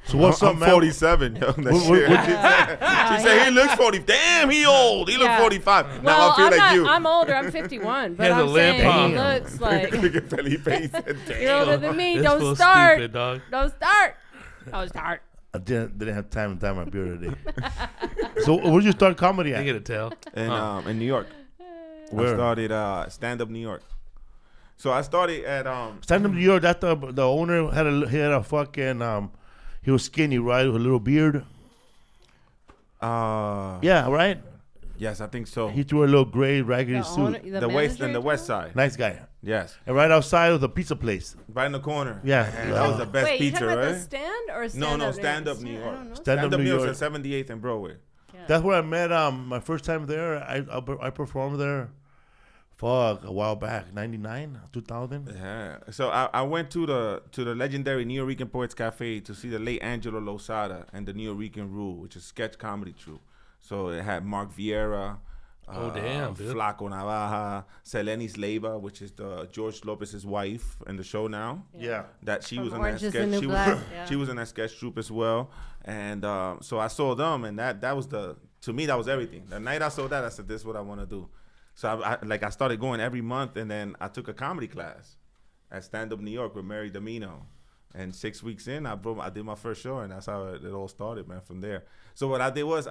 So what's up, I'm man? 47. Yo, that shit. She said he looks 40. Damn, he old. He Yeah. look 45. Well, Now I feel I'm like not, you. I'm older. I'm 51. But has a I'm limp, saying he huh? looks like Look at Felipe. He said, you're older damn. than me. This Don't fool's start. stupid, dog. Don't start. Don't start. I didn't have time to dye my beard today. So where'd you start comedy I at? get a tell. In New York. Where? I started stand-up New York. So I started at Stand up New York. That the owner had a fucking he was skinny, right, with a little beard. Yeah, right. Yes, I think so. He threw a little gray raggedy suit. The west side. Nice guy. Yes. And right outside was the pizza place. Right in the corner. Yeah. That was the best Wait, pizza, you talking right? about the Stand or Stand No, Stand Up New York. Stand Up New York. At 78th and Broadway. Yeah. That's where I met my first time there. I performed there. Fuck, a while back, 99, 2000. Yeah. So I went to the legendary New York Poets Cafe to see the late Angelo Lozada and the New York Rule, which is sketch comedy troupe. So it had Mark Vieira, damn, dude. Flaco Navaja, Selenis Leiva, which is the George Lopez's wife in the show now. Yeah. That she From was in Orange that is the sketch. New Black, yeah. She was in that sketch troupe as well. And so I saw them, and that was to me that was everything. The night I saw that, I said, this is what I want to do. So I started going every month, and then I took a comedy class at Stand Up New York with Mary Domino. And 6 weeks in, I did my first show, and that's how it all started, man, from there. So what I did was,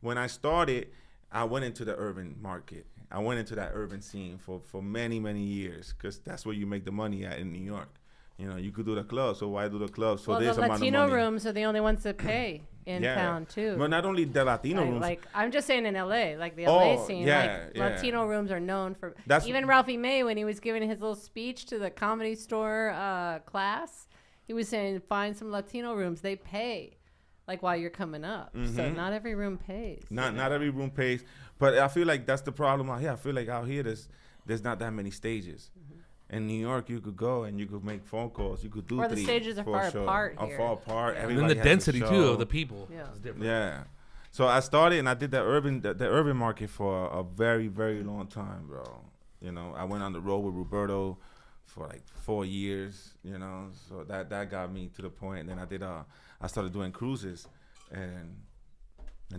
when I started, I went into the urban market. I went into that urban scene for many, many years, because that's where you make the money at in New York. You know, you could do the clubs, so why do the clubs for this amount of money? Well, the Latino rooms are the only ones that pay in town, too. But not only the Latino rooms. Like, I'm just saying in L.A., like the L.A. scene, yeah. Latino rooms are known for... Even Ralphie May, when he was giving his little speech to the Comedy Store class, he was saying, find some Latino rooms. They pay, like, while you're coming up. Mm-hmm. So not every room pays. Not every room pays. But I feel like that's the problem out here. I feel like out here there's not that many stages. Mm-hmm. In New York, you could go and you could make phone calls. You could do or the stages are far apart here. Far apart. And then the density, too, of the people is different. Yeah. So I started and I did the urban market for a very, very long time, bro. You know, I went on the road with Roberto for like 4 years, you know. So that got me to the point. And then I started doing cruises. And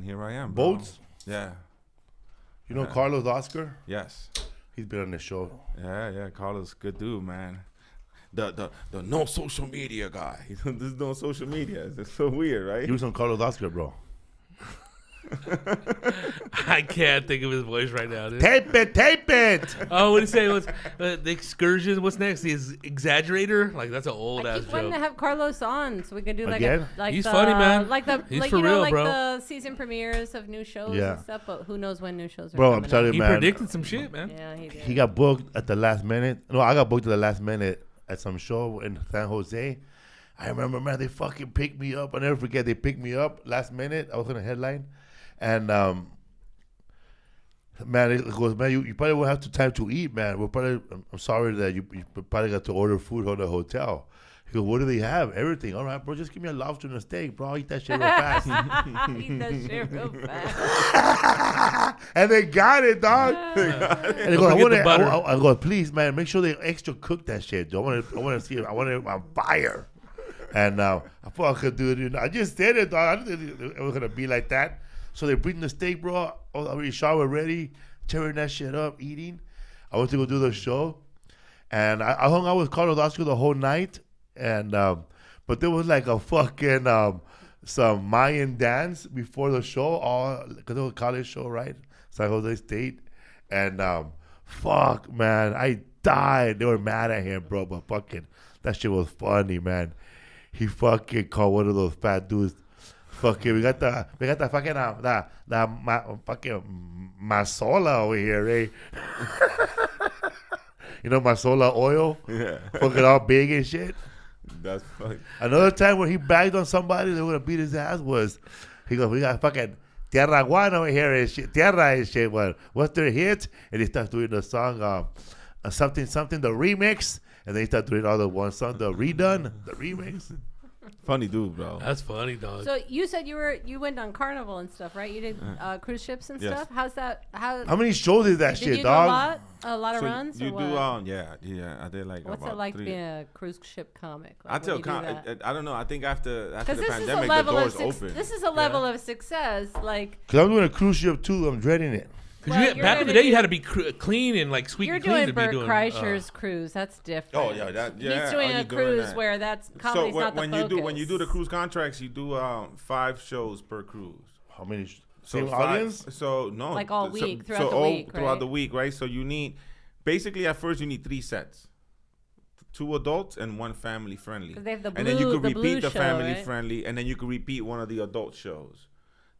here I am, bro. Boats? Yeah. You know Carlos Oscar? Yes. He's been on the show. Yeah, Carlos, good dude, man. The no social media guy. There's no social media. It's so weird, right? He was on Carlos Oscar, bro. I can't think of his voice right now, dude. Tape it. Oh, what did he say? What's the excursion? What's next? The exaggerator? Like, that's an old ass I keep wanting to joke. have Carlos on so we could do Again? He's funny, man. He's for real, bro. the season premieres of new shows and stuff. But who knows when new shows are Bro, coming I'm telling out. you, He man. predicted some shit, man. Yeah, he did. He got booked at the last minute. No, I got booked at the last minute at some show in San Jose. I remember, man, they fucking picked me up. I'll never forget. They picked me up last minute. I was in a headline. And, man, it goes, man, you probably won't have time to eat, man. I'm sorry that you probably got to order food from the hotel. He goes, what do they have? Everything. All right, bro, just give me a lobster and a steak, bro. I'll eat that shit real fast. Eat that shit real fast. And they got it, dog. And they go, I go, please, man, make sure they extra cook that shit, dude. I want to see it. I want it on fire. And I fucking, dude, you know, I just said it, dog. I didn't think it was going to be like that. So they bring the steak, bro. I already showered ready, tearing that shit up, eating. I went to go do the show. And I hung out with Carlos Oscar the whole night. And but there was like a fucking some Mayan dance before the show, because it was a college show, right? San Jose State. And fuck, man, I died. They were mad at him, bro, but fucking that shit was funny, man. He fucking called one of those fat dudes. Fucking, we got the fucking fucking masola over here, eh? You know masola oil? Yeah. Fucking all big and shit. That's funny. Another time when he bagged on somebody they were gonna beat his ass was, he goes, we got fucking Tierra Guan over here and shit, Tierra and shit. What's their hit? And he starts doing the song something, the remix. And then he started doing all the one song, the remix. Funny dude, bro. That's funny, dog. So you said you went on Carnival and stuff, right? You did cruise ships and stuff. How's that? How many shows is that did shit, you dog? Do a lot of runs? You or do, what? yeah. I did like What's about it like 3. being a cruise ship comic? Like, I tell I don't know. I think after the pandemic, the doors open. This is a level of success, like. Because I'm doing a cruise ship too. I'm dreading it. Because back in the day, you had to be clean and like squeaky clean You're to be doing doing. Bert Kreischer's cruise. That's different. Oh yeah, He's doing a cruise where that's comedy's not the focus. When you do the cruise contracts, you do 5 shows per cruise. How many? So audience? So no, like all week throughout the week, right? Throughout the week, right? So you need basically at first you need 3 sets. 2 adults and 1 family friendly. They have the blue, and then you could repeat the show, family right? friendly, and then you could repeat one of the adult shows.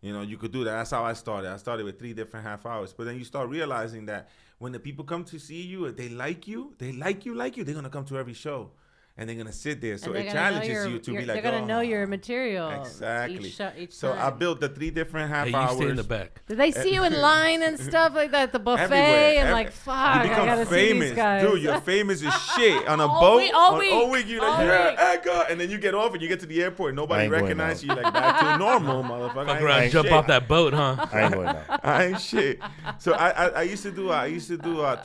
You know, you could do that. That's how I started. I started with 3 different half hours. But then you start realizing that when the people come to see you, if they like you, they're going to come to every show. And they're going to sit there. So it challenges you to be like, they're going to know your material. Exactly. Each so time. I built the 3 different half you hours. stay in the back. Did they see you in line and stuff like that at the buffet? Everywhere. And like, fuck, I got to see these guys. Dude, you're famous as shit. On a All boat, all week, you're like, yeah, Edgar. And then you get off and you get to the airport. Nobody recognizes you. Like, back to normal, motherfucker. Fuck around, jump off that boat, huh? I ain't going out. I ain't shit. So I used to do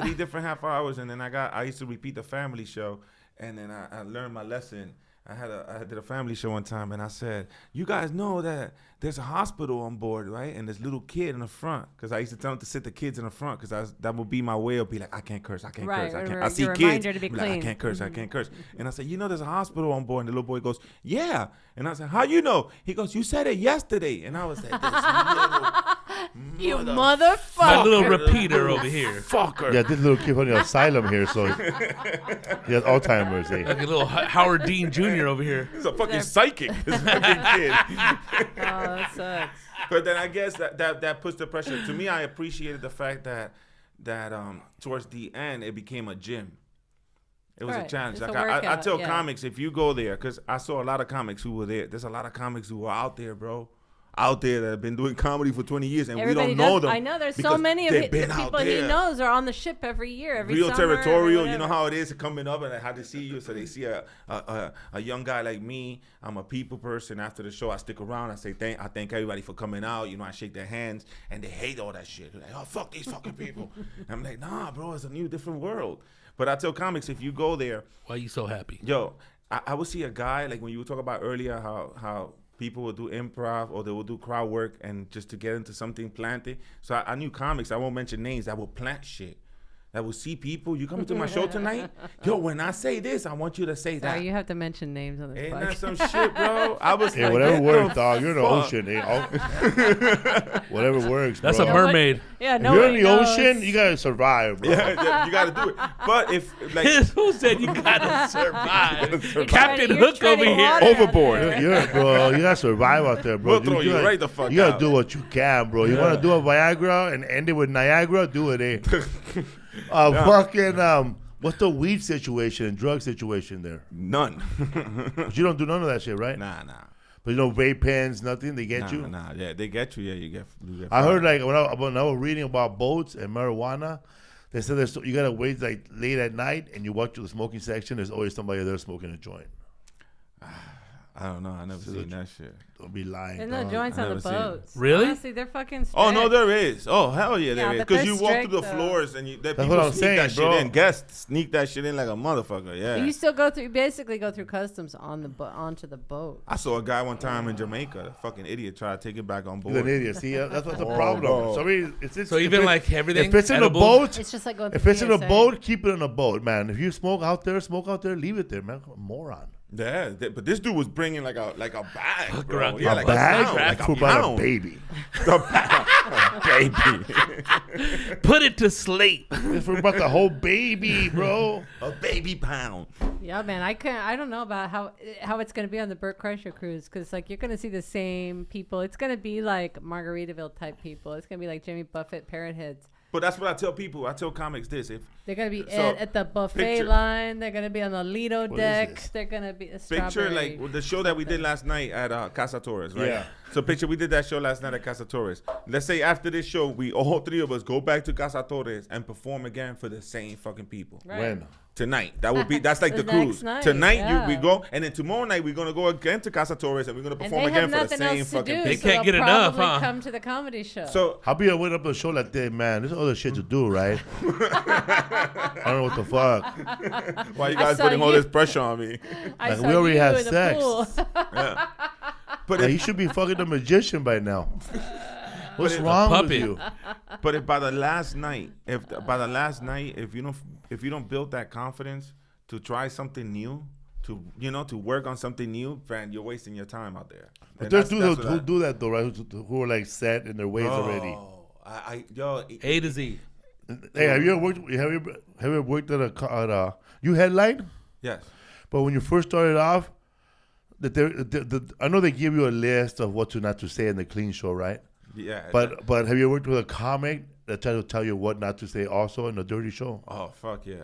3 different half hours, and then I used to repeat the family show, and then I learned my lesson. I did a family show one time, and I said, you guys know that there's a hospital on board, right? And this little kid in the front, because I used to tell them to sit the kids in the front, because that would be my way of be like, I can't curse, I can't curse, I can't. I see kids, to be like, I can't curse, I can't curse. And I said, you know, there's a hospital on board, and the little boy goes, yeah. And I said, how you know? He goes, you said it yesterday. And I was like, you motherfucker. My little repeater over here. Fucker. Yeah, this little kid from the asylum here, so he has Alzheimer's. Eh? Like a little Howard Dean Jr. over here. He's a fucking psychic, this fucking kid. Oh, that sucks. But then I guess that puts the pressure. To me, I appreciated the fact that towards the end, it became a gym. It was a challenge. Like I tell comics, if you go there, because I saw a lot of comics who were there. There's a lot of comics who were out there, bro. Out there that have been doing comedy for 20 years, and Everybody we don't know them. I know there's so many of the people he knows are on the ship every year, every Real summer. Territorial, you know how it is coming up and how they see you. So they see a young guy like me. I'm a people person. After the show, I stick around. I say I thank everybody for coming out. You know, I shake their hands, and they hate all that shit. They're like, oh, fuck these fucking people. And I'm like, nah, bro, it's a new, different world. But I tell comics, if you go there, why are you so happy? Yo, I would see a guy like when you were talking about earlier how people will do improv or they will do crowd work and just to get into something planted. So I knew comics, I won't mention names, that will plant shit. That will see people. You coming to my show tonight? Yo, when I say this, I want you to say that. You have to mention names on this Ain't podcast. that some shit, bro? I was Hey, like, whatever works, dog. You're in the ocean. Whatever works, bro. That's a mermaid. Yeah, if you're in the ocean, you gotta survive, bro. Yeah, you gotta do it. But if like who said you gotta survive? Captain Hook over here. Overboard. Bro, you gotta survive out there, bro. We'll throw you right the fuck You gotta out. do what you can, bro. You wanna do a Viagra and end it with Niagara? Do it, eh? Fucking what's the weed situation and drug situation there? None. But you don't do none of that shit, right? Nah. But you know, vape pens, nothing. They get you. Nah. Yeah, they get you. Yeah, you get. I heard like when I was reading about boats and marijuana, they said you gotta wait like late at night and you walk to the smoking section. There's always somebody there smoking a joint. I don't know. I never seen that shit. Don't be lying. There's no joints on the boats. Really? Honestly, they're fucking strict. Oh no, there is. Oh hell yeah, there is. but Because they're you walk through the strict, floors and That's people what I'm sneak saying, that bro. shit in. Guests sneak that shit in like a motherfucker. Yeah. But you still basically go through customs on the onto the boat. I saw a guy one time in Jamaica, a fucking idiot, try to take it back on board. He's an idiot. See, that's what's the problem. bro. So, I mean, So even like everything. if it's in a edibles? boat, It's just like going if through it's in a TSA. boat, keep it in a boat, man. If you smoke out there, leave it there, man. Moron. Yeah, but this dude was bringing like a bag, bro. around Yeah, a like bag a pound, like for a about a pound. baby. A baby. Put it to sleep. It's for about the whole baby, bro. A baby pound. Yeah, man. I don't know about how it's gonna be on the Burt Kreischer cruise because like you're gonna see the same people. It's gonna be like Margaritaville type people. It's gonna be like Jimmy Buffett parrot heads. But that's what I tell people. I tell comics this: if They're gonna be So, at the buffet picture- line. They're gonna be on the Lido What is deck. this? They're gonna be a picture strawberry. like with the show that we did last night at Casa Torres, right? Yeah. So picture we did that show last night at Casa Torres. Let's say after this show, we all 3 of us go back to Casa Torres and perform again for the same fucking people. Right. When? Tonight. That's like the The next cruise. night, Tonight yeah. we go, and then tomorrow night we're gonna go again to Casa Torres and we're gonna And perform they again have for the nothing same else to fucking do. They people. can't so get they'll enough, probably huh? come to the comedy show. So I'll be wait up the show like that, man. There's other shit to do, right? I don't know what the fuck. why you I guys saw putting all you. this pressure on me? I Like, saw we already you had in the sex. pool. Yeah. But Like, if, he should be fucking the magician by now. What's it's a wrong with puppet. you? but if by the last night, if you don't build that confidence to try something new, to work on something new, man, you're wasting your time out there. But And there's that's dudes what who I- do that though, right? Who are like set in their ways already. Yo, A to Z. Hey, have you ever worked at a you headline? yes. But when you first started off, I know they give you a list of what to not to say in the clean show, right? Yeah. But have you worked with a comic that tried to tell you what not to say also in a dirty show? Oh, fuck yeah.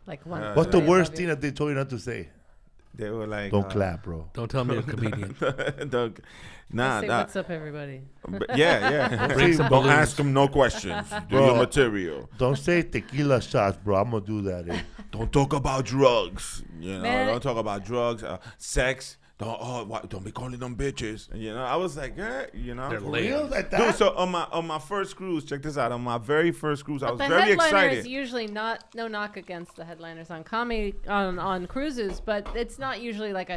Like one. What's the worst thing that they told you not to say? They were like, don't clap, bro. Don't tell me you're a comedian. Nah. What's up, everybody? Yeah. Don't ask them no questions. Do your material. Don't say tequila shots, bro. I'm gonna do that. Don't talk about drugs. You know, Man. don't talk about drugs, sex. Don't be calling them bitches. And, you know, I was like, you know, They're For real like that? dude. So on my first cruise, check this out. On my very first cruise, I was the very headliner excited. is usually no knock against the headliners on comedy on cruises, but it's not usually like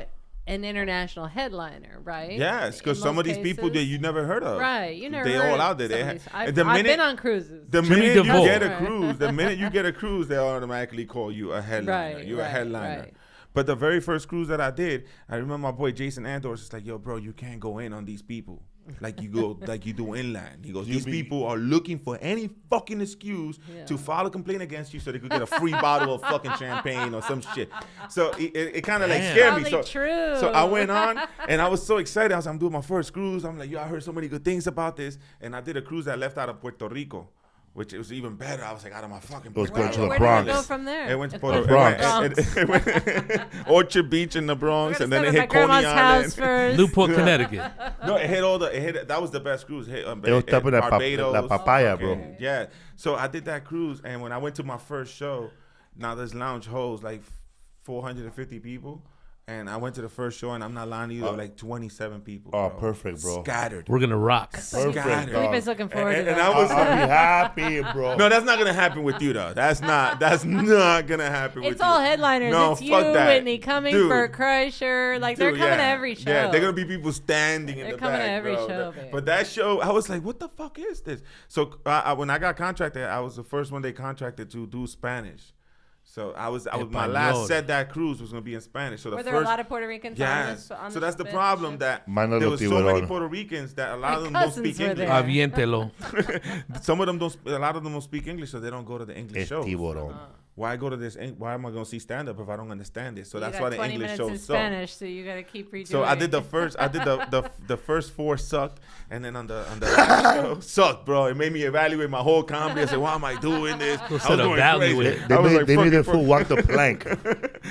an international headliner, right? Yes, because some of these people that you never heard of, right? You never. They heard all of out there. I've been on cruises. The Jimmy minute you DeVoe. get a cruise, they automatically call you a headliner. Right, You're a headliner. right. But the very first cruise that I did, I remember my boy Jason Andor was just like, yo, bro, you can't go in on these people like you go like you do inland. He goes, these people are looking for any fucking excuse to file a complaint against you so they could get a free bottle of fucking champagne or some shit. So it kind of like scared me. So I went on and I was so excited. I was like, I'm doing my first cruise. I'm like, yo, I heard so many good things about this. And I did a cruise that left out of Puerto Rico, which it was even better. I was like, out of my fucking It was Puerto going to Rico. the Bronx. Where did it go from there? It went to It Puerto went Rico. Orchard Beach in the Bronx, We're and gonna then it start hit at my Coney grandma's Island. house first. Newport, Connecticut. No, it hit all the. That was the best cruise. It was tapping la Barbados. papaya, bro. Yeah. So I did that cruise, and when I went to my first show, now this lounge holds like 450 people. And I went to the first show, and I'm not lying to you, there were like 27 people. Oh, bro. perfect, bro. Scattered. We're gonna rock. Perfect, Scattered. dog. Felipe's looking forward to And that. I was I'll be happy, bro. no, that's not gonna happen with you though. That's not gonna happen with you. It's all headliners. No, it's you, fuck that. Whitney, coming, Dude. Bert Kreischer. Like, they're coming to every show. Yeah, they're gonna be people standing in They're the coming back, to every bro. show, babe. But that show, I was like, what the fuck is this? So when I got contracted, I was the first one they contracted to do Spanish. So I was my last set that cruise was gonna be in Spanish. So Were the there first, a lot of Puerto Ricans yes. on So the that's the ship? problem that Mine no there lo was so tiburon. many Puerto Ricans that a lot of them My don't cousins speak were English. there. Aviéntelo. Some of them don't. A lot of them don't speak English, so they don't go to the English shows. Tiburon. Why go to this? Why am I going to see stand up if I don't understand it? So You that's got why the 20 English minutes shows in suck. Spanish, so you got to keep redoing So I did the first. I did the first 4 sucked, and then on the last show sucked, bro. It made me evaluate my whole comedy. I said, why am I doing this? I was said going evaluate. crazy. They I was made, like, they fuck made it, the fool walk the plank.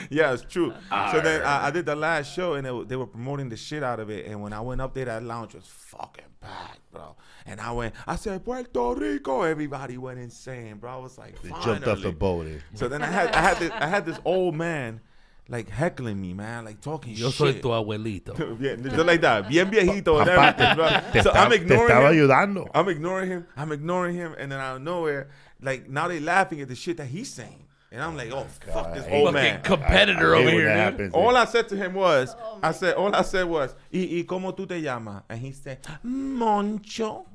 yeah, it's true. So then I did the last show, and they were promoting the shit out of it. And when I went up there, that lounge was fucking packed, bro. And I said, Puerto Rico. Everybody went insane, bro. I was like, They finally. jumped off the boat. So then I had this old man like heckling me, man, like talking Yo soy shit. tu abuelito. Yeah, just like that, bien viejito and Papá, everything, bro. Te So I'm estaba ignoring him. ayudando. I'm ignoring him, and then out of nowhere, like now they laughing at the shit that he's saying, and I'm like, oh fuck this old Fucking man. competitor I hate over when here, that dude. happens, All dude. I said to him was, y cómo tú te llamas? And he said, Moncho.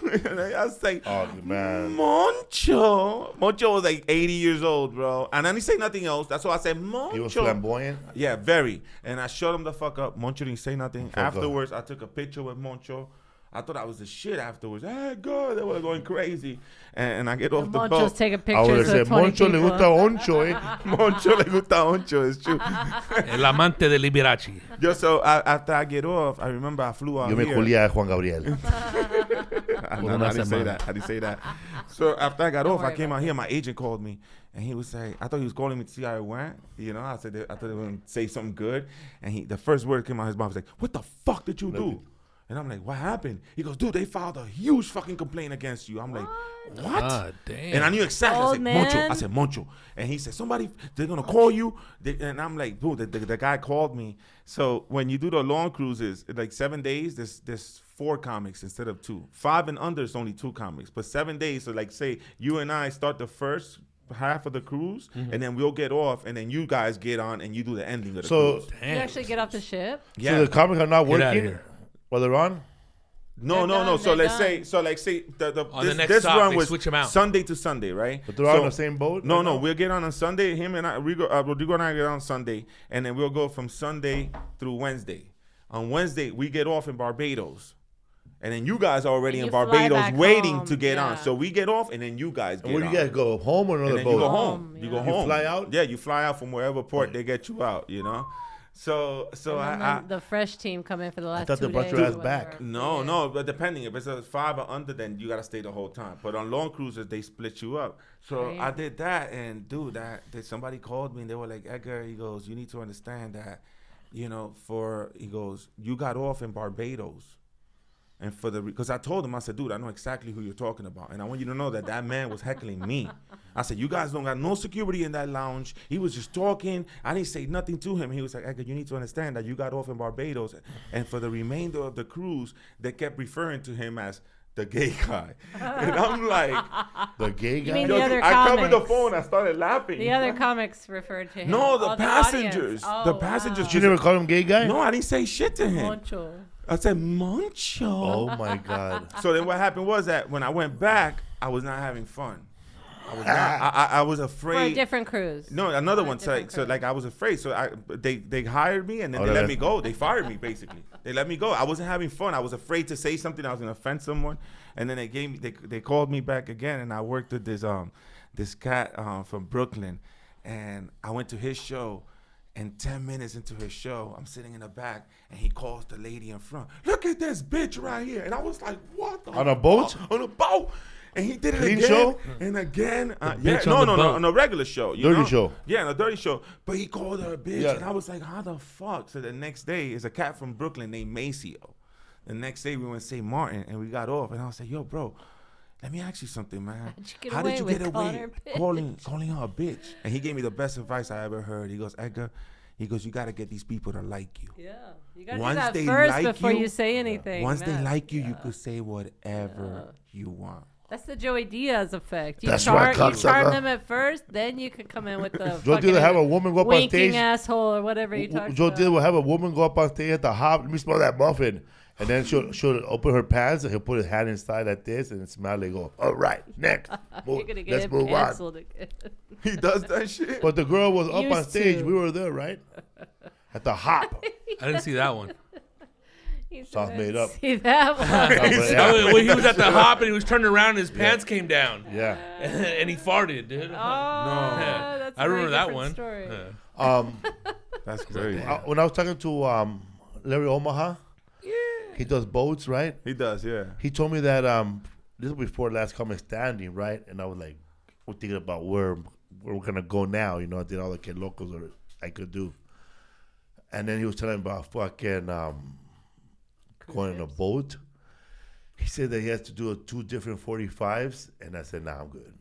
And I was like, Oh, man. Moncho. Moncho was like 80 years old, bro. And then he said nothing else. That's why I said Moncho. He was flamboyant. Yeah, very. And I shut him the fuck up. Moncho didn't say nothing. Fuck Afterwards, I took a picture with Moncho. I thought I was the shit afterwards. Hey, God, they were going crazy. And I get off the Moncho's boat. taking I would have pictures said, of 20 Moncho le people. gusta oncho, eh. Moncho le gusta Moncho, it's true. El amante de Liberace. Yo, so after I get off, I remember I flew out Yo me here. culía a Juan Gabriel. No, I didn't say that. I didn't say that. So after I got off, I came out here. My agent called me, and he was saying, I thought he was calling me to see how it went. You know, I thought they were going to say something good. And the first word came out of his mouth was like, what the fuck did you do? And I'm like, what happened? He goes, dude, they filed a huge fucking complaint against you. I'm like, what? God damn. And I knew exactly. I Old said, man. Moncho. I said, Moncho. And he said, they're going to call you. And I'm like, dude, the guy called me. So when you do the long cruises, like 7 days, there's 4 comics instead of 2. 5 and under is only 2 comics. But 7 days, so like say you and I start the first half of the cruise, and then we'll get off, and then you guys get on, and you do the ending of the cruise. You actually get off the ship? Yeah. So the comics are not Get outta working here. while they're on? No. done, So they're let's say On the next this stop, run they was switch 'em out. Sunday to Sunday, right? But they're all on the same boat? No, right now? we'll get on Sunday. Him and I, Rodrigo and I get on Sunday, and then we'll go from Sunday through Wednesday. On Wednesday, we get off in Barbados. And then you guys are already And in you fly Barbados back waiting home, to get on. yeah. So we get off, and then you guys get And where do on. you guys go? Home or And another then boat? you go Home, home. yeah. You go You home. fly out? Yeah, you fly out from wherever port they get you out, you know? So the fresh team come in for the last 2 days. I thought they brought your ass back. No, but depending if it's a 5 or under, then you gotta stay the whole time. But on long cruises, they split you up. So I did that, and dude, that somebody called me and they were like, Edgar, he goes, you need to understand that, he goes, you got off in Barbados. And because I told him, I said, dude, I know exactly who you're talking about. And I want you to know that man was heckling me. I said, you guys don't got no security in that lounge. He was just talking. I didn't say nothing to him. He was like, Edgar, you need to understand that you got off in Barbados. And for the remainder of the cruise, they kept referring to him as the gay guy. And I'm like, the gay guy? You mean the other I comics? covered the phone. I started laughing. The other comics referred to him. No, the passengers. The passengers. You never called him gay guy? No, I didn't say shit to him. Moncho. I said, Moncho. Oh, my God. So then what happened was that when I went back, I was not having fun. I was afraid. For a different cruise. No, another one. So I was afraid. So they hired me and then they let me go. They fired me, basically. They let me go. I wasn't having fun. I was afraid to say something. I was going to offend someone. And then they called me back again, and I worked with this cat from Brooklyn. And I went to his show. And 10 minutes into his show, I'm sitting in the back, and he calls the lady in front. Look at this bitch right here. And I was like, what the On a boat? On a boat. And he did it Clean again. show? And again. No, on a regular show. Dirty show. Yeah, on a dirty show. But he called her a bitch. Yeah. And I was like, how the fuck? So the next day, is a cat from Brooklyn named Maceo. The next day, we went to St. Martin, and we got off. And I was like, yo, bro, let me ask you something, man. How did you get away calling her a bitch? And he gave me the best advice I ever heard. He goes, Edgar, you got to get these people to like you. Yeah. You got to do that first before you say anything. Once they like you, you could say whatever you want. That's the Joy Diaz effect. You That's charm, right, you charm cocksucker. them at first, then you could come in with the Joe did have a woman go up on winking stage. asshole or whatever you talked Joe about. did will have a woman go up on stage at the hop. Let me smell that muffin. And then she'll open her pants and he'll put his hand inside like this and smile and go, all right, next. You're going to get Let's him move on. canceled again. He does that shit. But the girl was up on Used stage. to. We were there, right? At the hop. I didn't see that one. Sauce made up. See that one? Oh, when he was at the hop and he was turning around and his pants came down. Yeah. And he farted, dude. Oh, that's a I remember very that different one. story. That's great. When I was talking to Larry Omaha, he does boats, right? He does, yeah. He told me that this was before Last Comic Standing, right? And I was like, we're thinking about where we're gonna go now. I did all the Kid Locals that I could do. And then he was telling me about fucking going in a boat. He said that he has to do 2 different 45s, and I said, nah, I'm good.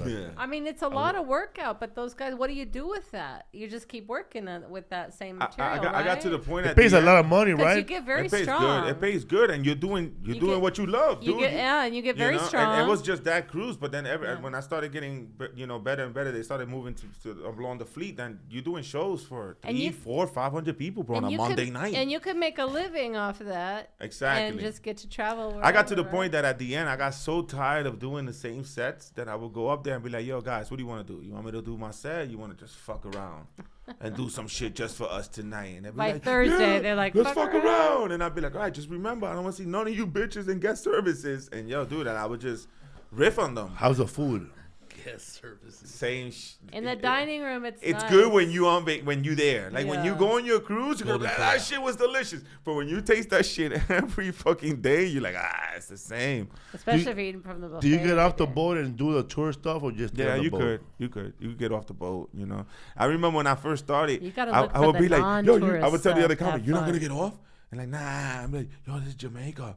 Yeah. I mean, it's a lot of workout, but those guys, what do you do with that? You just keep working with that same material, I got to the point. It pays a lot of money, right? You get very it pays strong. good. It pays good, and you're doing what you love. And you get very strong. And it was just that cruise, but then when I started getting better and better, they started moving to along the fleet. Then you're doing shows for 300, 400, 500 people, bro, on a Monday night. And you can make a living off of that. Exactly. And just get to travel. I got to the point that at the end, I got so tired of doing the same sets that I would go up there and be like, yo, guys, what do you want to do? You want me to do my set? You want to just fuck around and do some shit just for us tonight? And by Thursday, they're like, let's fuck around. And I'd be like, all right, just remember, I don't want to see none of you bitches in guest services. And yo, dude, and I would just riff on them. How's the food? Guest services. Same in the dining room, it's nice. good when you there. Like when you go on your cruise, you're gonna be like, that shit was delicious. But when you taste that shit every fucking day, you're like, it's the same. Especially if you're eating from the buffet. Do you get off the boat and do the tour stuff or just stay on the boat? You could get off the boat, I remember when I first started, You gotta look I for would the be like, yo, I would tell the other stuff, comic, you're not have gonna get off? And like, nah, I'm like, yo, this is Jamaica.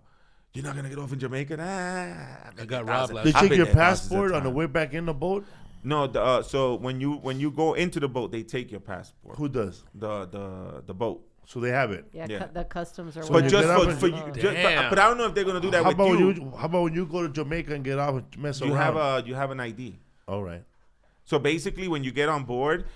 You're not gonna get off in Jamaica? Nah. I got robbed last Did you I've check been your there thousands of passport on the times. way back in the boat? No, so when you go into the boat, they take your passport. Who does? The boat. So they have it. Yeah, the customs are. So But you just get up for and- you, but I don't know if they're gonna do that How with about you. how about when you go to Jamaica and get off and mess You around? have an ID. All right. So basically, when you get on board,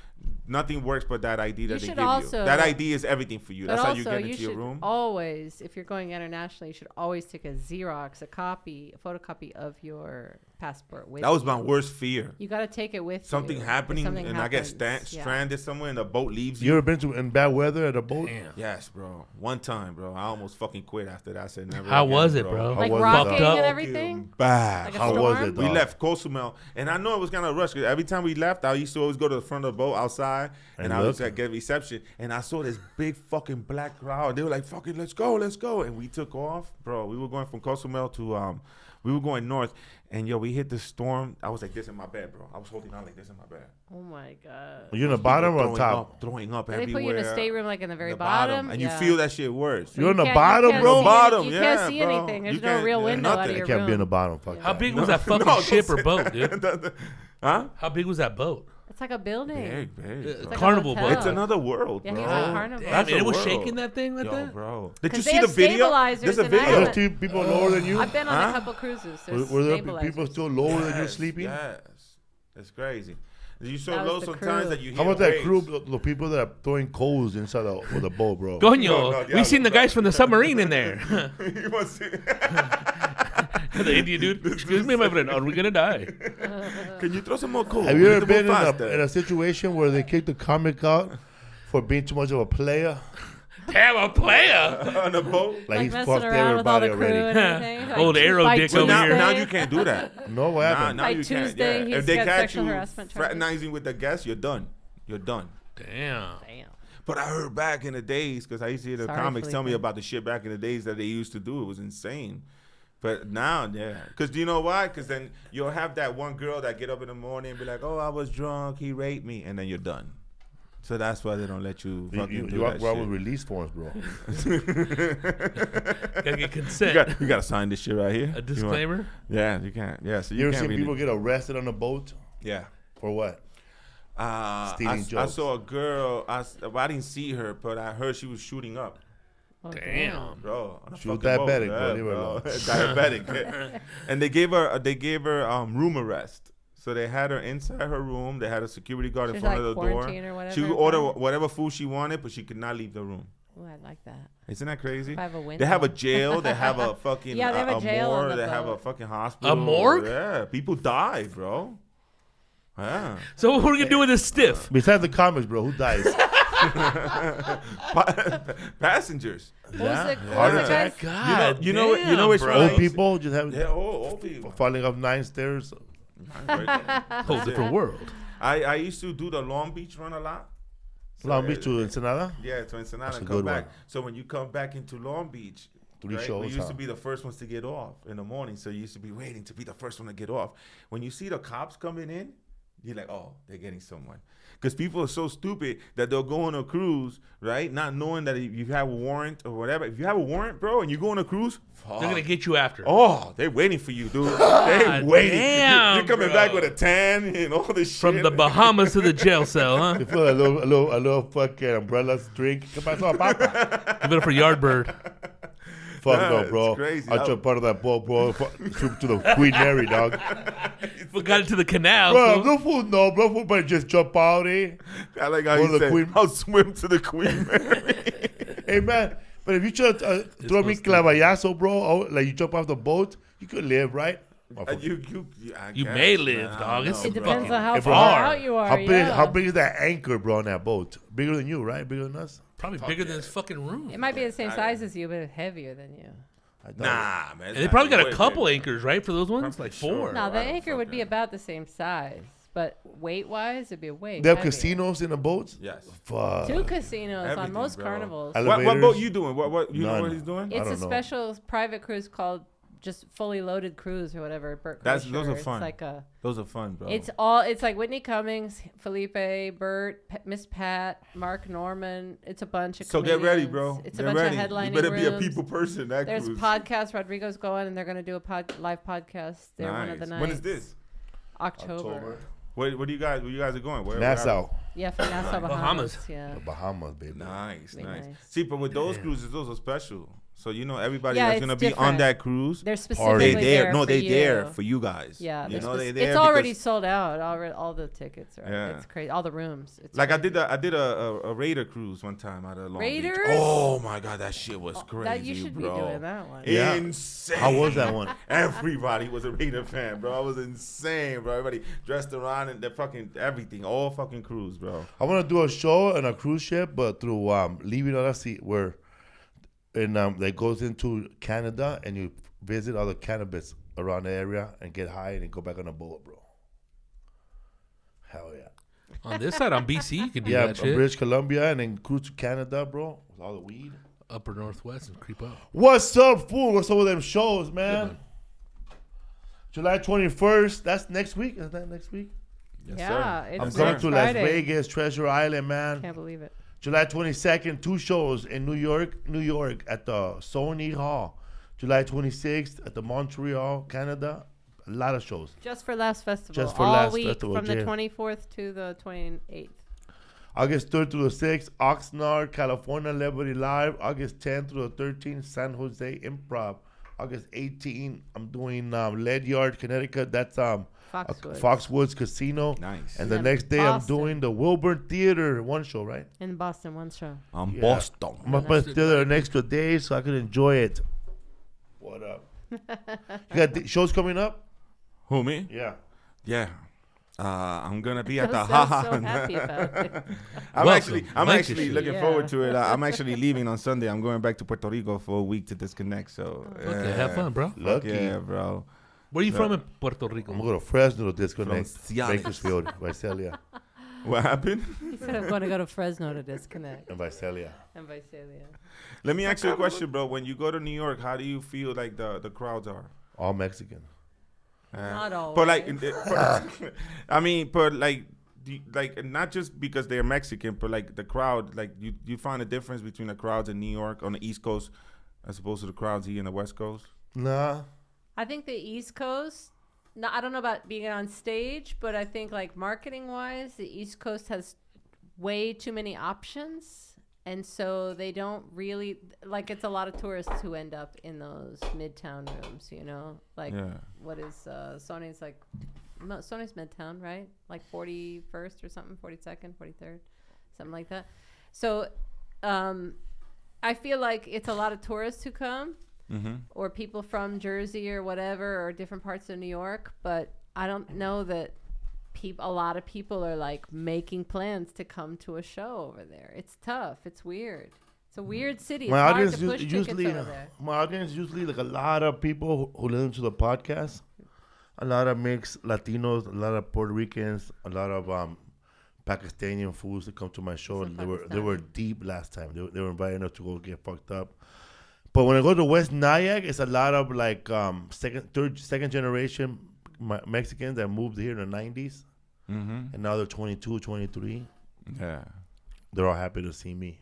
nothing works but that ID that they should give also- you. That ID is everything for you. But That's how also, you get into your should room. always, if you're going internationally, you should always take a Xerox, a photocopy of your passport with. That was my worst fear. You gotta take it with something you. happening Something and happens. I get stranded somewhere and the boat leaves You ever been to in bad weather at a boat? Damn. Yes, bro. One time, bro. I almost fucking quit after that. I said never. How again, was it, bro? Like was it? rocking Fucked up? and everything. Bad. Like a How storm? was it, We dog? left Cozumel, and I know it was kind of rushed. 'Cause every time we left, I used to always go to the front of the boat outside, and I was look. at get reception, and I saw this big fucking black crowd. They were like, "Fucking, let's go," and we took off, bro. We were going from Cozumel to we were going north, and yo, we hit the storm. I was like this in my bed, bro. I was holding on like this in my bed. Oh my god. Are you in the bottom or on top? Throwing up They everywhere. put you in a stateroom like in the very The bottom, and yeah. you feel that shit worse. You're in You the can't- bottom, you can't bro. see Bottom, you yeah, can't see bro. anything. There's You no can't- real yeah, window out nothing. of I your can't room. be in the bottom. Fuck. How big was that fucking No, ship don't or say boat, dude? that. Huh? How big was that boat? It's like a building. Big, It's like a Carnival hotel. boat. It's another world, Yeah, bro. he's a carnival. Damn, That's man, a it was world. shaking that thing like Yo, that? bro. Did you 'Cause they see the have video? stabilizers There's a and video. Were everything. there two people lower than you? I've been on Huh? a couple cruises. There's Were there people stabilizers. still lower than you sleeping? Yes. That's crazy. You so That was low the sometimes crew. that you hear How about that waves. crew, the people that are throwing coals inside of the boat, bro? Coño, No, we seen the diablo, guys from the submarine in there. You must see- The Indian dude. Excuse me, my friend. Are we gonna die? Can you throw some more cool? Have you We ever need to been move in faster. a situation where they kicked the comic out for being too much of a player? Damn, a player. on a boat? Like he's messing fucked around with all everybody the crew already. and everything. Like, Old arrow by dick But over now, here. now you can't do that. No, what happened? Now By you can't. Tuesday, Yeah. he's If they got catch sexual you harassment charges. fraternizing with the guests, you're done. You're done. Damn. Damn. But I heard back in the days, because I used to hear the Sorry, comics tell me Felipe. about the shit back in the days that they used to do. It was insane. But now, yeah. Because do you know why? Because then you'll have that one girl that get up in the morning and be like, oh, I was drunk, he raped me, and then you're done. So that's why they don't let you fucking do You walk that around shit. with release forms, bro. Gotta get consent. You gotta sign this shit right here. A disclaimer. Yeah, you can't. Yeah, so You you ever can't seen be people get arrested on a boat? Yeah. For what? Stealing I jokes. saw a girl. I didn't see her, but I heard she was shooting up. Oh, Damn. Bro, on a She was fucking boat. diabetic, Yeah, bro. Leave her alone. Diabetic. And they gave her room arrest. So they had her inside her room. They had a security guard in She's front like of the door. quarantine or whatever, She could right? order whatever food she wanted, but she could not leave the room. Ooh, I like that. Isn't that crazy? If I have a window. They have a jail. They have a fucking Yeah, they have a jail on morgue. the They have a boat. fucking hospital. A morgue? Yeah, people die, bro. Yeah. So what are we gonna do with this stiff? Besides the comics, bro, who dies? Passengers. What was Yeah. the- Heart what was the attack. guy's- God, you know damn, which bro. one I Old used to- people just have Yeah, old people. falling up 9 stairs. Whole different world. I used to do the Long Beach run a lot. Long Beach to Ensenada. Yeah, to Ensenada That's and a come good back. one. So when you come back into Long Beach, Three right, shows, we used huh? to be the first ones to get off in the morning. So you used to be waiting to be the first one to get off. When you see the cops coming in, you're like, oh, they're getting someone. Because people are so stupid that they'll go on a cruise, right? Not knowing that if you have a warrant or whatever. If you have a warrant, bro, and you go on a cruise, fuck. They're gonna get you after. Oh, they're waiting for you, dude. They're waiting. damn, You're coming bro. back with a tan and all this shit. From the Bahamas to the jail cell, huh? They feel a little fucking umbrella drink. ¿Qué pasó, papa? Give it up for Yardbird. Fuck Yeah, no, it's bro. crazy. I took part of that boat, bro. To the Queen Mary, dog. We got into the canal. Bro, fool. no food, no, bro. Food, but just jump out, eh? I like how Go you to the said, Queen- I'll swim to the Queen Mary. Hey, man. But if you try to throw me clavallazo, bro, like you jump off the boat, you could live, right? I You guess, may man, live, I dog. don't It's know, It bro. depends on how If far far. out you are. How big is that anchor, bro, on that boat? Bigger than you, right? Bigger than us? Probably bigger than this fucking room. It might be the same size as you, but heavier than you. I thought Nah, man. And they probably got a couple anchors, right, for those ones? Probably Like 4. sure. No, the I don't anchor would be fucking- about the same size, but weight-wise, it'd be way They have heavier. casinos in the boats? Yes. Fuck. 2 casinos on Everything, most bro. carnivals. I- What boat Elevators? you doing? What you know None. what he's doing? I It's a don't know. special private cruise called just fully loaded cruise or whatever. Burt Those Kreischer. are It's fun. like a. Those are fun, bro. It's like Whitney Cummings, Felipe, Bert, Miss Pat, Mark Norman. It's a bunch of. so get ready, comedians. bro. It's get a bunch ready. of headlining You better be a rooms. people person. That There's cruise. podcasts. Rodrigo's going, and they're going to do a live podcast. They're one of the Nice. nights. When is this? October. Where do you guys? Where you guys are going? Where Nassau. Yeah, from Nassau, Bahamas. Bahamas. Yeah. The Bahamas, baby. Nice, Be nice. nice. See, but with those cruises, those are special. So you know everybody Yeah, that's gonna be on that cruise. They're specifically there. No, for they're you. there for you guys. Yeah, you know they're there. It's already sold out. All the tickets are. Yeah. It's crazy. All the rooms. It's like crazy. I did a Raider cruise one time out of Long Raiders? Beach. Oh my god, that shit was crazy, That you should bro. be doing that one. Yeah. Insane. How was that one? Everybody was a Raider fan, bro. I was insane, bro. Everybody dressed around in their fucking everything, all fucking cruise, bro. I want to do a show on a cruise ship, but through leaving on a sea where, and that goes into Canada, and you visit all the cannabis around the area and get high and then go back on a boat, bro. Hell yeah. On this side, on BC, you can do Yeah, that shit. British Columbia, and then cruise to Canada, bro, with all the weed. Upper Northwest and creep up. What's up, fool? What's up with them shows, man? July 21st. That's next week. Is that next week? Yes, Yeah, sir. it's I'm coming next to Las Friday. Vegas, Treasure Island, man. Can't believe it. July 22nd, 2 shows in New York at the Sony Hall. July 26th at the Montreal, Canada. A lot of shows. Just for last festival. Just for all last week festival, from the yeah. 24th to the 28th. August 3rd through the 6th, Oxnard, California, Liberty Live. August 10th through the 13th, San Jose Improv. August 18th, I'm doing Ledyard, Connecticut. That's Foxwoods Casino. Nice. And the In next day, Boston. I'm doing the Wilburn Theater, one show, right? In Boston, one show. Yeah. Boston. I'm going to put together an extra day so I can enjoy it. What up? You got shows coming up? Who, me? Yeah. Yeah. I'm gonna be at the Don't haha. sound so happy about it. I'm Welcome. actually looking Yeah. forward to it. I'm actually leaving on Sunday. I'm going back to Puerto Rico for a week to disconnect. So Okay, have fun, bro. Lucky. Yeah, bro. Where are you from in Puerto Rico? I'm going to go to Fresno to disconnect. From Cialis. Bakersfield, Visalia. What happened? He said I'm going to go to Fresno to disconnect. And Visalia. And Visalia. Let me ask you a question, bro. When you go to New York, how do you feel like the crowds are? All Mexican. Not always. But like, I mean, but like, not just because they're Mexican, but like the crowd, like you find a difference between the crowds in New York on the East Coast as opposed to the crowds here in the West Coast? Nah. I think the East Coast, no, I don't know about being on stage, but I think like marketing wise, the East Coast has way too many options. And so they don't really, like, it's a lot of tourists who end up in those midtown rooms, you know? Like, what is Sony's like, Sony's midtown, right? Like 41st or something, 42nd, 43rd, something like that. So I feel like it's a lot of tourists who come. Mm-hmm. Or people from Jersey or whatever, or different parts of New York, but I don't know that a lot of people are like making plans to come to a show over there. It's tough. It's weird. It's a weird city. It's hard to push tickets over there. My audience usually like a lot of people who listen to the podcast, a lot of mixed Latinos, a lot of Puerto Ricans, a lot of Pakistani fools that come to my show. And they were deep last time. They were inviting us to go get fucked up. But when I go to West Nyack, it's a lot of like second generation Mexicans that moved here in the 90s. Mm-hmm. And now they're 22, 23. Yeah. They're all happy to see me.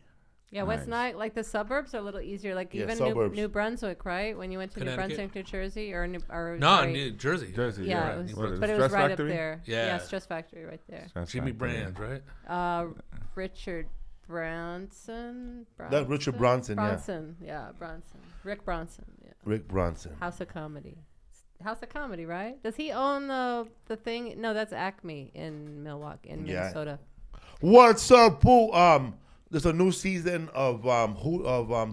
Yeah, West Nyack, like the suburbs are a little easier. Like even New Brunswick, right? When you went to New Brunswick, New Jersey, New Jersey. Yeah, right. But it was right up there. Yeah, Stress Factory right there. Jimmy Brand, right? Richard Bronson. That's Richard Bronson, Bronson. Rick Bronson. Yeah. Rick Bronson. House of Comedy, right? Does he own the thing? No, that's Acme in Milwaukee, in Minnesota. What's up, fool? There's a new season of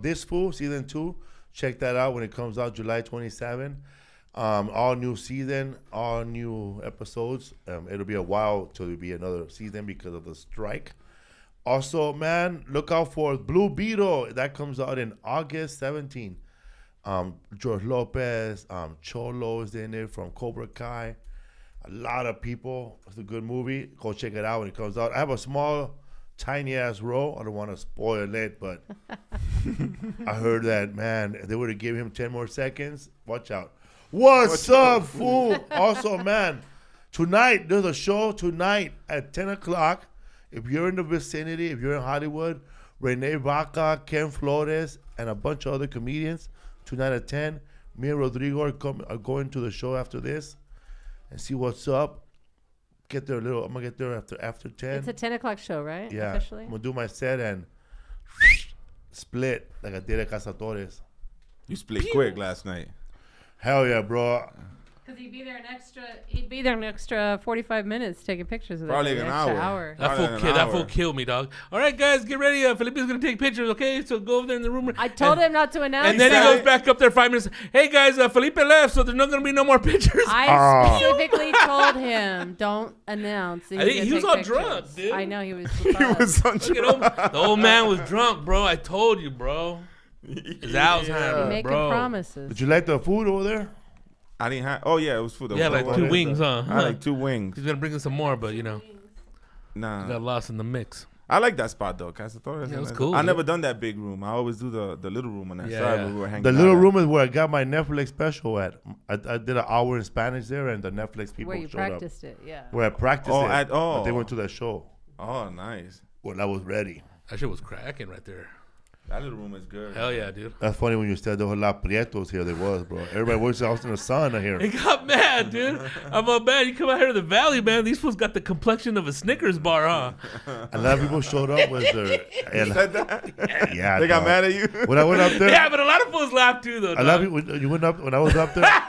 This Fool, season 2. Check that out when it comes out July 27. All new season, all new episodes. It'll be a while till there'll be another season because of the strike. Also, man, look out for Blue Beetle. That comes out in August 17. George Lopez, Cholo is in it from Cobra Kai. A lot of people. It's a good movie. Go check it out when it comes out. I have a small, tiny-ass role. I don't want to spoil it, but I heard that, man, if they were to give him 10 more seconds, watch out. What's up, fool? Also, man, tonight, there's a show tonight at 10 o'clock. If you're in the vicinity, if you're in Hollywood, Renee Vaca, Ken Flores, and a bunch of other comedians, tonight at 10, me and Rodrigo are going to the show after this and see what's up. I'm gonna get there after 10. It's a 10 o'clock show, right? Yeah. Officially? I'm gonna do my set and split like I did at Casa Torres. You split quick last night. Hell yeah, bro. Because he'd be there an extra 45 minutes taking pictures of Probably an an extra hour. That fool killed me, dog. All right, guys, get ready. Felipe's going to take pictures, okay? So go over there in the room. I told him not to announce. And then he goes back up there 5 minutes. Hey, guys, Felipe left, so there's not going to be no more pictures. I specifically told him, don't announce. I think he was all drunk, dude. I know, he was. He was on drunk. The old man was drunk, bro. I told you, bro. His Alzheimer's, making bro. Promises. Did you like the food over there? I didn't have. Oh yeah, it was food. Yeah, like 2 wings, huh? I had like 2 wings. He's gonna bring us some more, but Nah. got lost in the mix. I like that spot though, Casa Torres. Yeah, it was cool. I never done that big room. I always do the little room on that side where we were hanging The out little at. room is where I got my Netflix special at. I did an hour in Spanish there, and the Netflix people Where you showed practiced up. it, yeah. Where I practiced it. But they went to that show. Oh, nice. When I was ready. That shit was cracking right there. That little room is good. Hell yeah, dude. That's funny when you said there were a lot of prietos here. There was, bro. Everybody works out in the sun here. He got mad, dude. I'm all mad. You come out here to the valley, man. These fools got the complexion of a Snickers bar, huh? A lot of people showed up with their. You said that? Yeah. They got mad at you? When I went up there. Yeah, but a lot of fools laughed too, though. A lot of people. You went up when I was up there.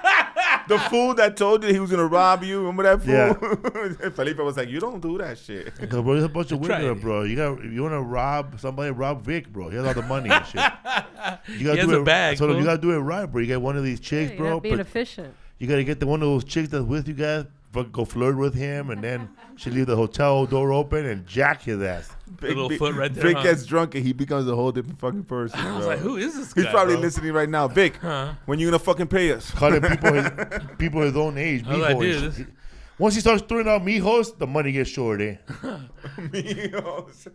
The fool that told you he was gonna rob you. Remember that fool? Yeah. Felipe was like, "You don't do that shit." No, bro, there's a bunch of women Try there, it. bro. You want to rob somebody? Rob Vic, bro. He has all the money and shit. You gotta He has do a bag, So fool. you gotta do it right, bro. You get one of these chicks, Yeah, bro. being but efficient. you gotta get one of those chicks that's with you guys. Fucking go flirt with him, and then she leave the hotel door open and jack his ass. Little foot right there, Vic huh? gets drunk and he becomes a whole different fucking person. I was bro. like, who is this guy? He's probably bro? listening right now. Vic, when you gonna fucking pay us? Calling people his own age. I was like, mijo dude, and this- shit. Once he starts throwing out mijos, the money gets short, eh?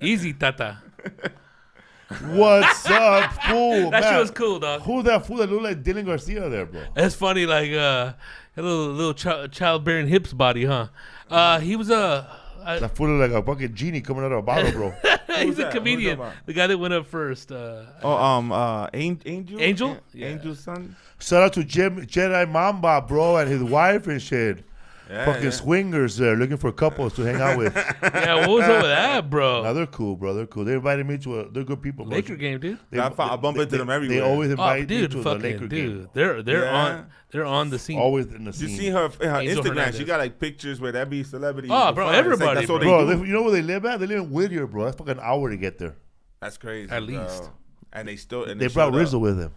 Easy, tata. What's up, fool? That man? shit was cool, dog. Who's that fool that looked like Dylan Garcia there, bro? That's funny, like a little childbearing hips body, huh? He was That fool looked like a fucking genie coming out of a bottle, bro. he's a that? comedian. Who's that about? The guy that went up first. Angel? Angel? Yeah. Angel's son? Shout out to Jedi Mamba, bro, and his wife and shit. Fucking swingers there looking for couples to hang out with. Yeah, what was up with that, bro? Now they're cool, bro. They're cool. They invited me to they're good people, bro. Laker game, dude. They, I bump into them everywhere. They always Oh, invite me dude, to the fucking Laker game. dude. They're Yeah. on the scene. Always in the You scene. see her Angel Instagram? Hernandez. She got like pictures where that be celebrity. Oh, bro, everybody, that's what Bro, they do. you know where they live at? They live in Whittier, bro. That's fucking an hour to get there. That's crazy. At bro. least. And they still. And They brought showed Rizo up. with them.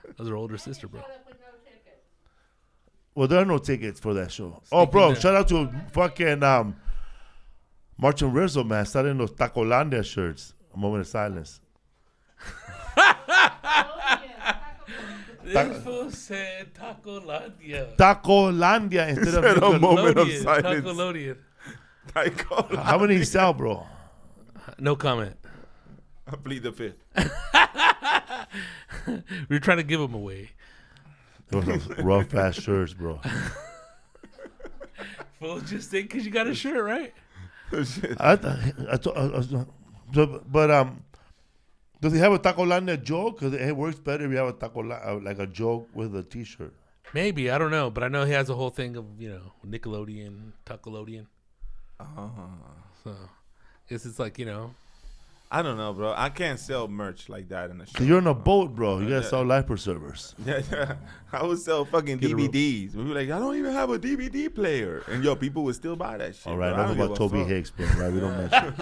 That was her older sister, bro. Well, there are no tickets for that show. Oh, bro, shout out to fucking Martin Rizzo, man. Starting those Tacolandia shirts. A moment of silence. This fool said Tacolandia. Tacolandia instead Said a of moment of Tacolodian. silence. Tacolodian. How many he sell, bro? No comment. I plead the fifth. We were trying to give them away. Those are rough ass shirts, bro. Fool, just think because you got a shirt, right? Does he have a Tacolandia joke? Because it works better if you have a like a joke with a T-shirt. Maybe, I don't know, but I know he has a whole thing of Nickelodeon, Tacolodian. So, I guess it's like I don't know, bro. I can't sell merch like that in the show. So you're on a boat, bro. You gotta sell life preservers. Yeah. I would sell fucking DVDs. We were like, I don't even have a DVD player. And people would still buy that shit. All right, bro. I enough don't about give a Toby fuck. Hicks, bro. Right, we don't mention.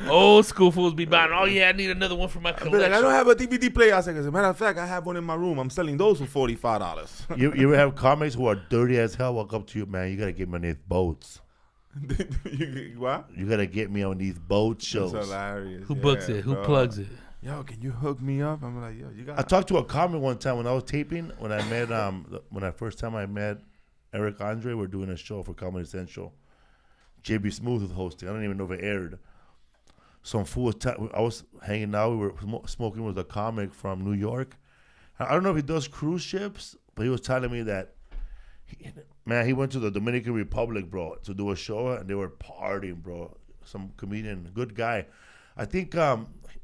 Old school fools be buying. Oh yeah, I need another one for my I'd be collection. like, I don't have a DVD player. I said, as a matter of fact, I have one in my room. I'm selling those for $45. You ever have comics who are dirty as hell walk up to you, man? You gotta get me on these boats. What? You gotta get me on these boat shows. That's hilarious. Who books it? Who bro. plugs it? Yo, can you hook me up? I'm like, yo, you got. I talked to a comic one time when I was taping. When I met first time I met Eric Andre, we're doing a show for Comedy Central. JB Smooth was hosting. I don't even know if it aired. Some fool. I was hanging out. We were smoking with a comic from New York. I don't know if he does cruise ships, but he was telling me that. He went to the Dominican Republic, bro, to do a show, and they were partying, bro. Some comedian, good guy. I think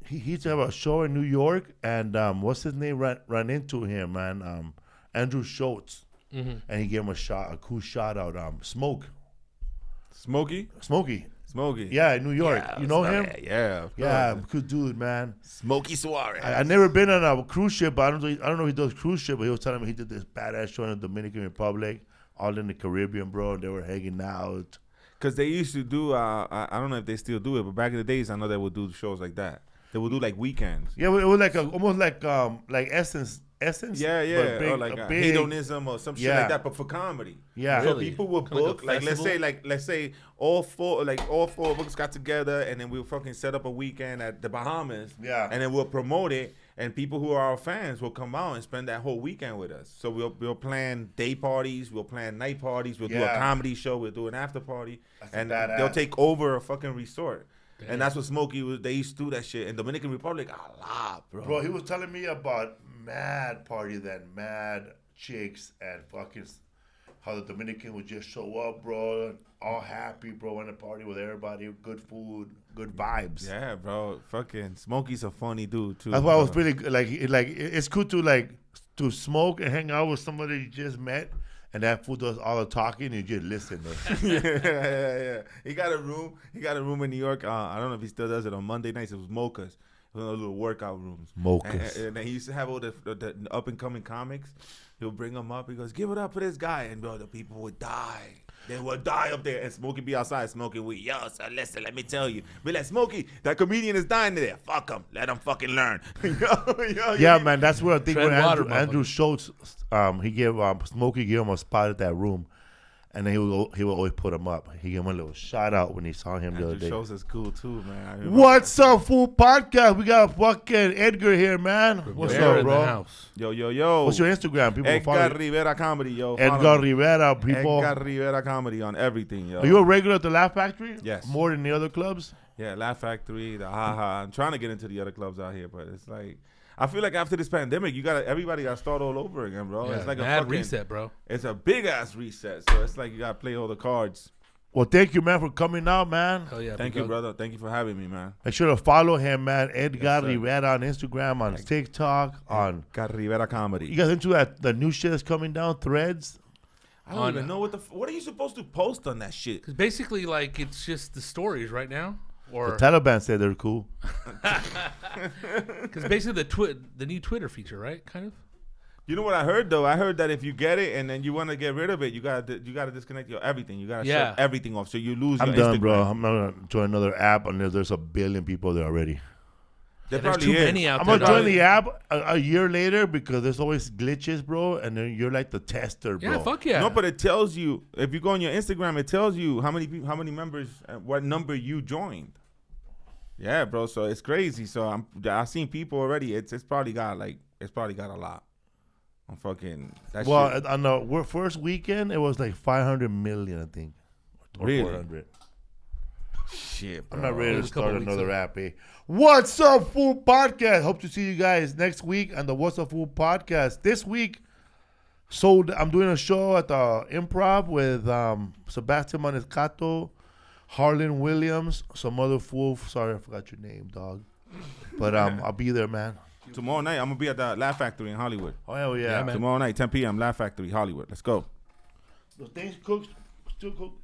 he used to have a show in New York, and what's his name ran into him, man? Andrew Schultz, and he gave him a cool shout out. Smokey, Smokey? Smokey. Yeah, in New York. Yeah, you know him? Yeah, good dude, man. Smokey Suarez. I never been on a cruise ship, but I don't know if he does cruise ship, but he was telling me he did this badass show in the Dominican Republic, all in the Caribbean, bro. And they were hanging out. Because they used to do, I don't know if they still do it, but back in the days, I know they would do shows like that. They would do like weekends. Yeah, it was like almost like Essence. Yeah, big, or like a hedonism or some shit like that, but for comedy. Yeah, so really? people would book let's say all four of us got together, and then we'll fucking set up a weekend at the Bahamas. Yeah, and then we'll promote it, and people who are our fans will come out and spend that whole weekend with us. So we'll plan day parties, we'll plan night parties, we'll do a comedy show, we'll do an after party, and they'll take over a fucking resort. Damn. And that's what Smokey was. They used to do that shit in Dominican Republic a lot, bro. Bro, he was telling me about mad party then, mad chicks, and fucking how the Dominican would just show up, bro, all happy, bro, want to party with everybody, good food, good vibes. Yeah, bro, fucking Smokey's a funny dude too. That's why I was really like it's cool to smoke and hang out with somebody you just met. And that fool does all the talking, and you just listen. yeah. He got a room in New York. I don't know if he still does it on Monday nights. It was Mocha's. It was little workout rooms. Mocha's. And he used to have all the up and coming comics. He'll bring them up. He goes, "Give it up for this guy," and bro, the people would die. They would die up there, and Smokey be outside smoking weed. Yo, so listen, let me tell you. Be like, Smokey, that comedian is dying there. Fuck him. Let him fucking learn. Yeah, man, that's where I think when Andrew Schultz, Smokey gave him a spot at that room, and then he would always put him up. He gave him a little shout out when he saw him the other day. Schultz is cool too, man. What's up, fool podcast? We got fucking Edgar here, man. What's up, bro? Yo. What's your Instagram? People Edgar Rivera Comedy, yo. Edgar Rivera, people. Edgar Rivera Comedy on everything, yo. Are you a regular at the Laugh Factory? Yes. More than the other clubs? Yeah, Laugh Factory, the Ha-Ha. I'm trying to get into the other clubs out here, but it's like, I feel like after this pandemic, everybody got to start all over again, bro. Yeah, it's like a fucking reset, bro. It's a big ass reset, so it's like you got to play all the cards. Well, thank you, man, for coming out, man. Hell yeah, thank you, brother. Thank you for having me, man. Make sure to follow him, man. Edgar Rivera on Instagram, on TikTok, on Edgar Rivera Comedy. You guys into the new shit that's coming down, Threads? I don't even know what are you supposed to post on that shit? Because basically, like, it's just the stories right now. Or the Taliban said they're cool. Because basically the new Twitter feature, right? Kind of. You know what I heard though? I heard that if you get it and then you want to get rid of it, you gotta disconnect your everything. You gotta shut everything off, so you lose. I'm your done, Instagram. bro. I'm not gonna join another app unless there's a billion people there already. There's too many out there. I'm gonna join the app a year later because there's always glitches, bro. And then you're like the tester, bro. Yeah, fuck yeah. No, but it tells you if you go on your Instagram, it tells you how many members, what number you joined. Yeah, bro. So it's crazy. So I've seen people already. It's probably got a lot. I'm fucking. Well, on the first weekend, it was like 500 million, I think. Or really? 400. Shit, bro. I'm not ready to start another app, eh? What's Up, Fool Podcast. Hope to see you guys next week on the What's Up, Fool Podcast. This week, I'm doing a show at the Improv with Sebastian Maniscato, Harlan Williams, some other fool. Sorry, I forgot your name, dog. But I'll be there, man. Tomorrow night, I'm going to be at the Laugh Factory in Hollywood. Oh, hell yeah. man. Tomorrow night, 10 p.m., Laugh Factory, Hollywood. Let's go. Those things cooked, still cooked.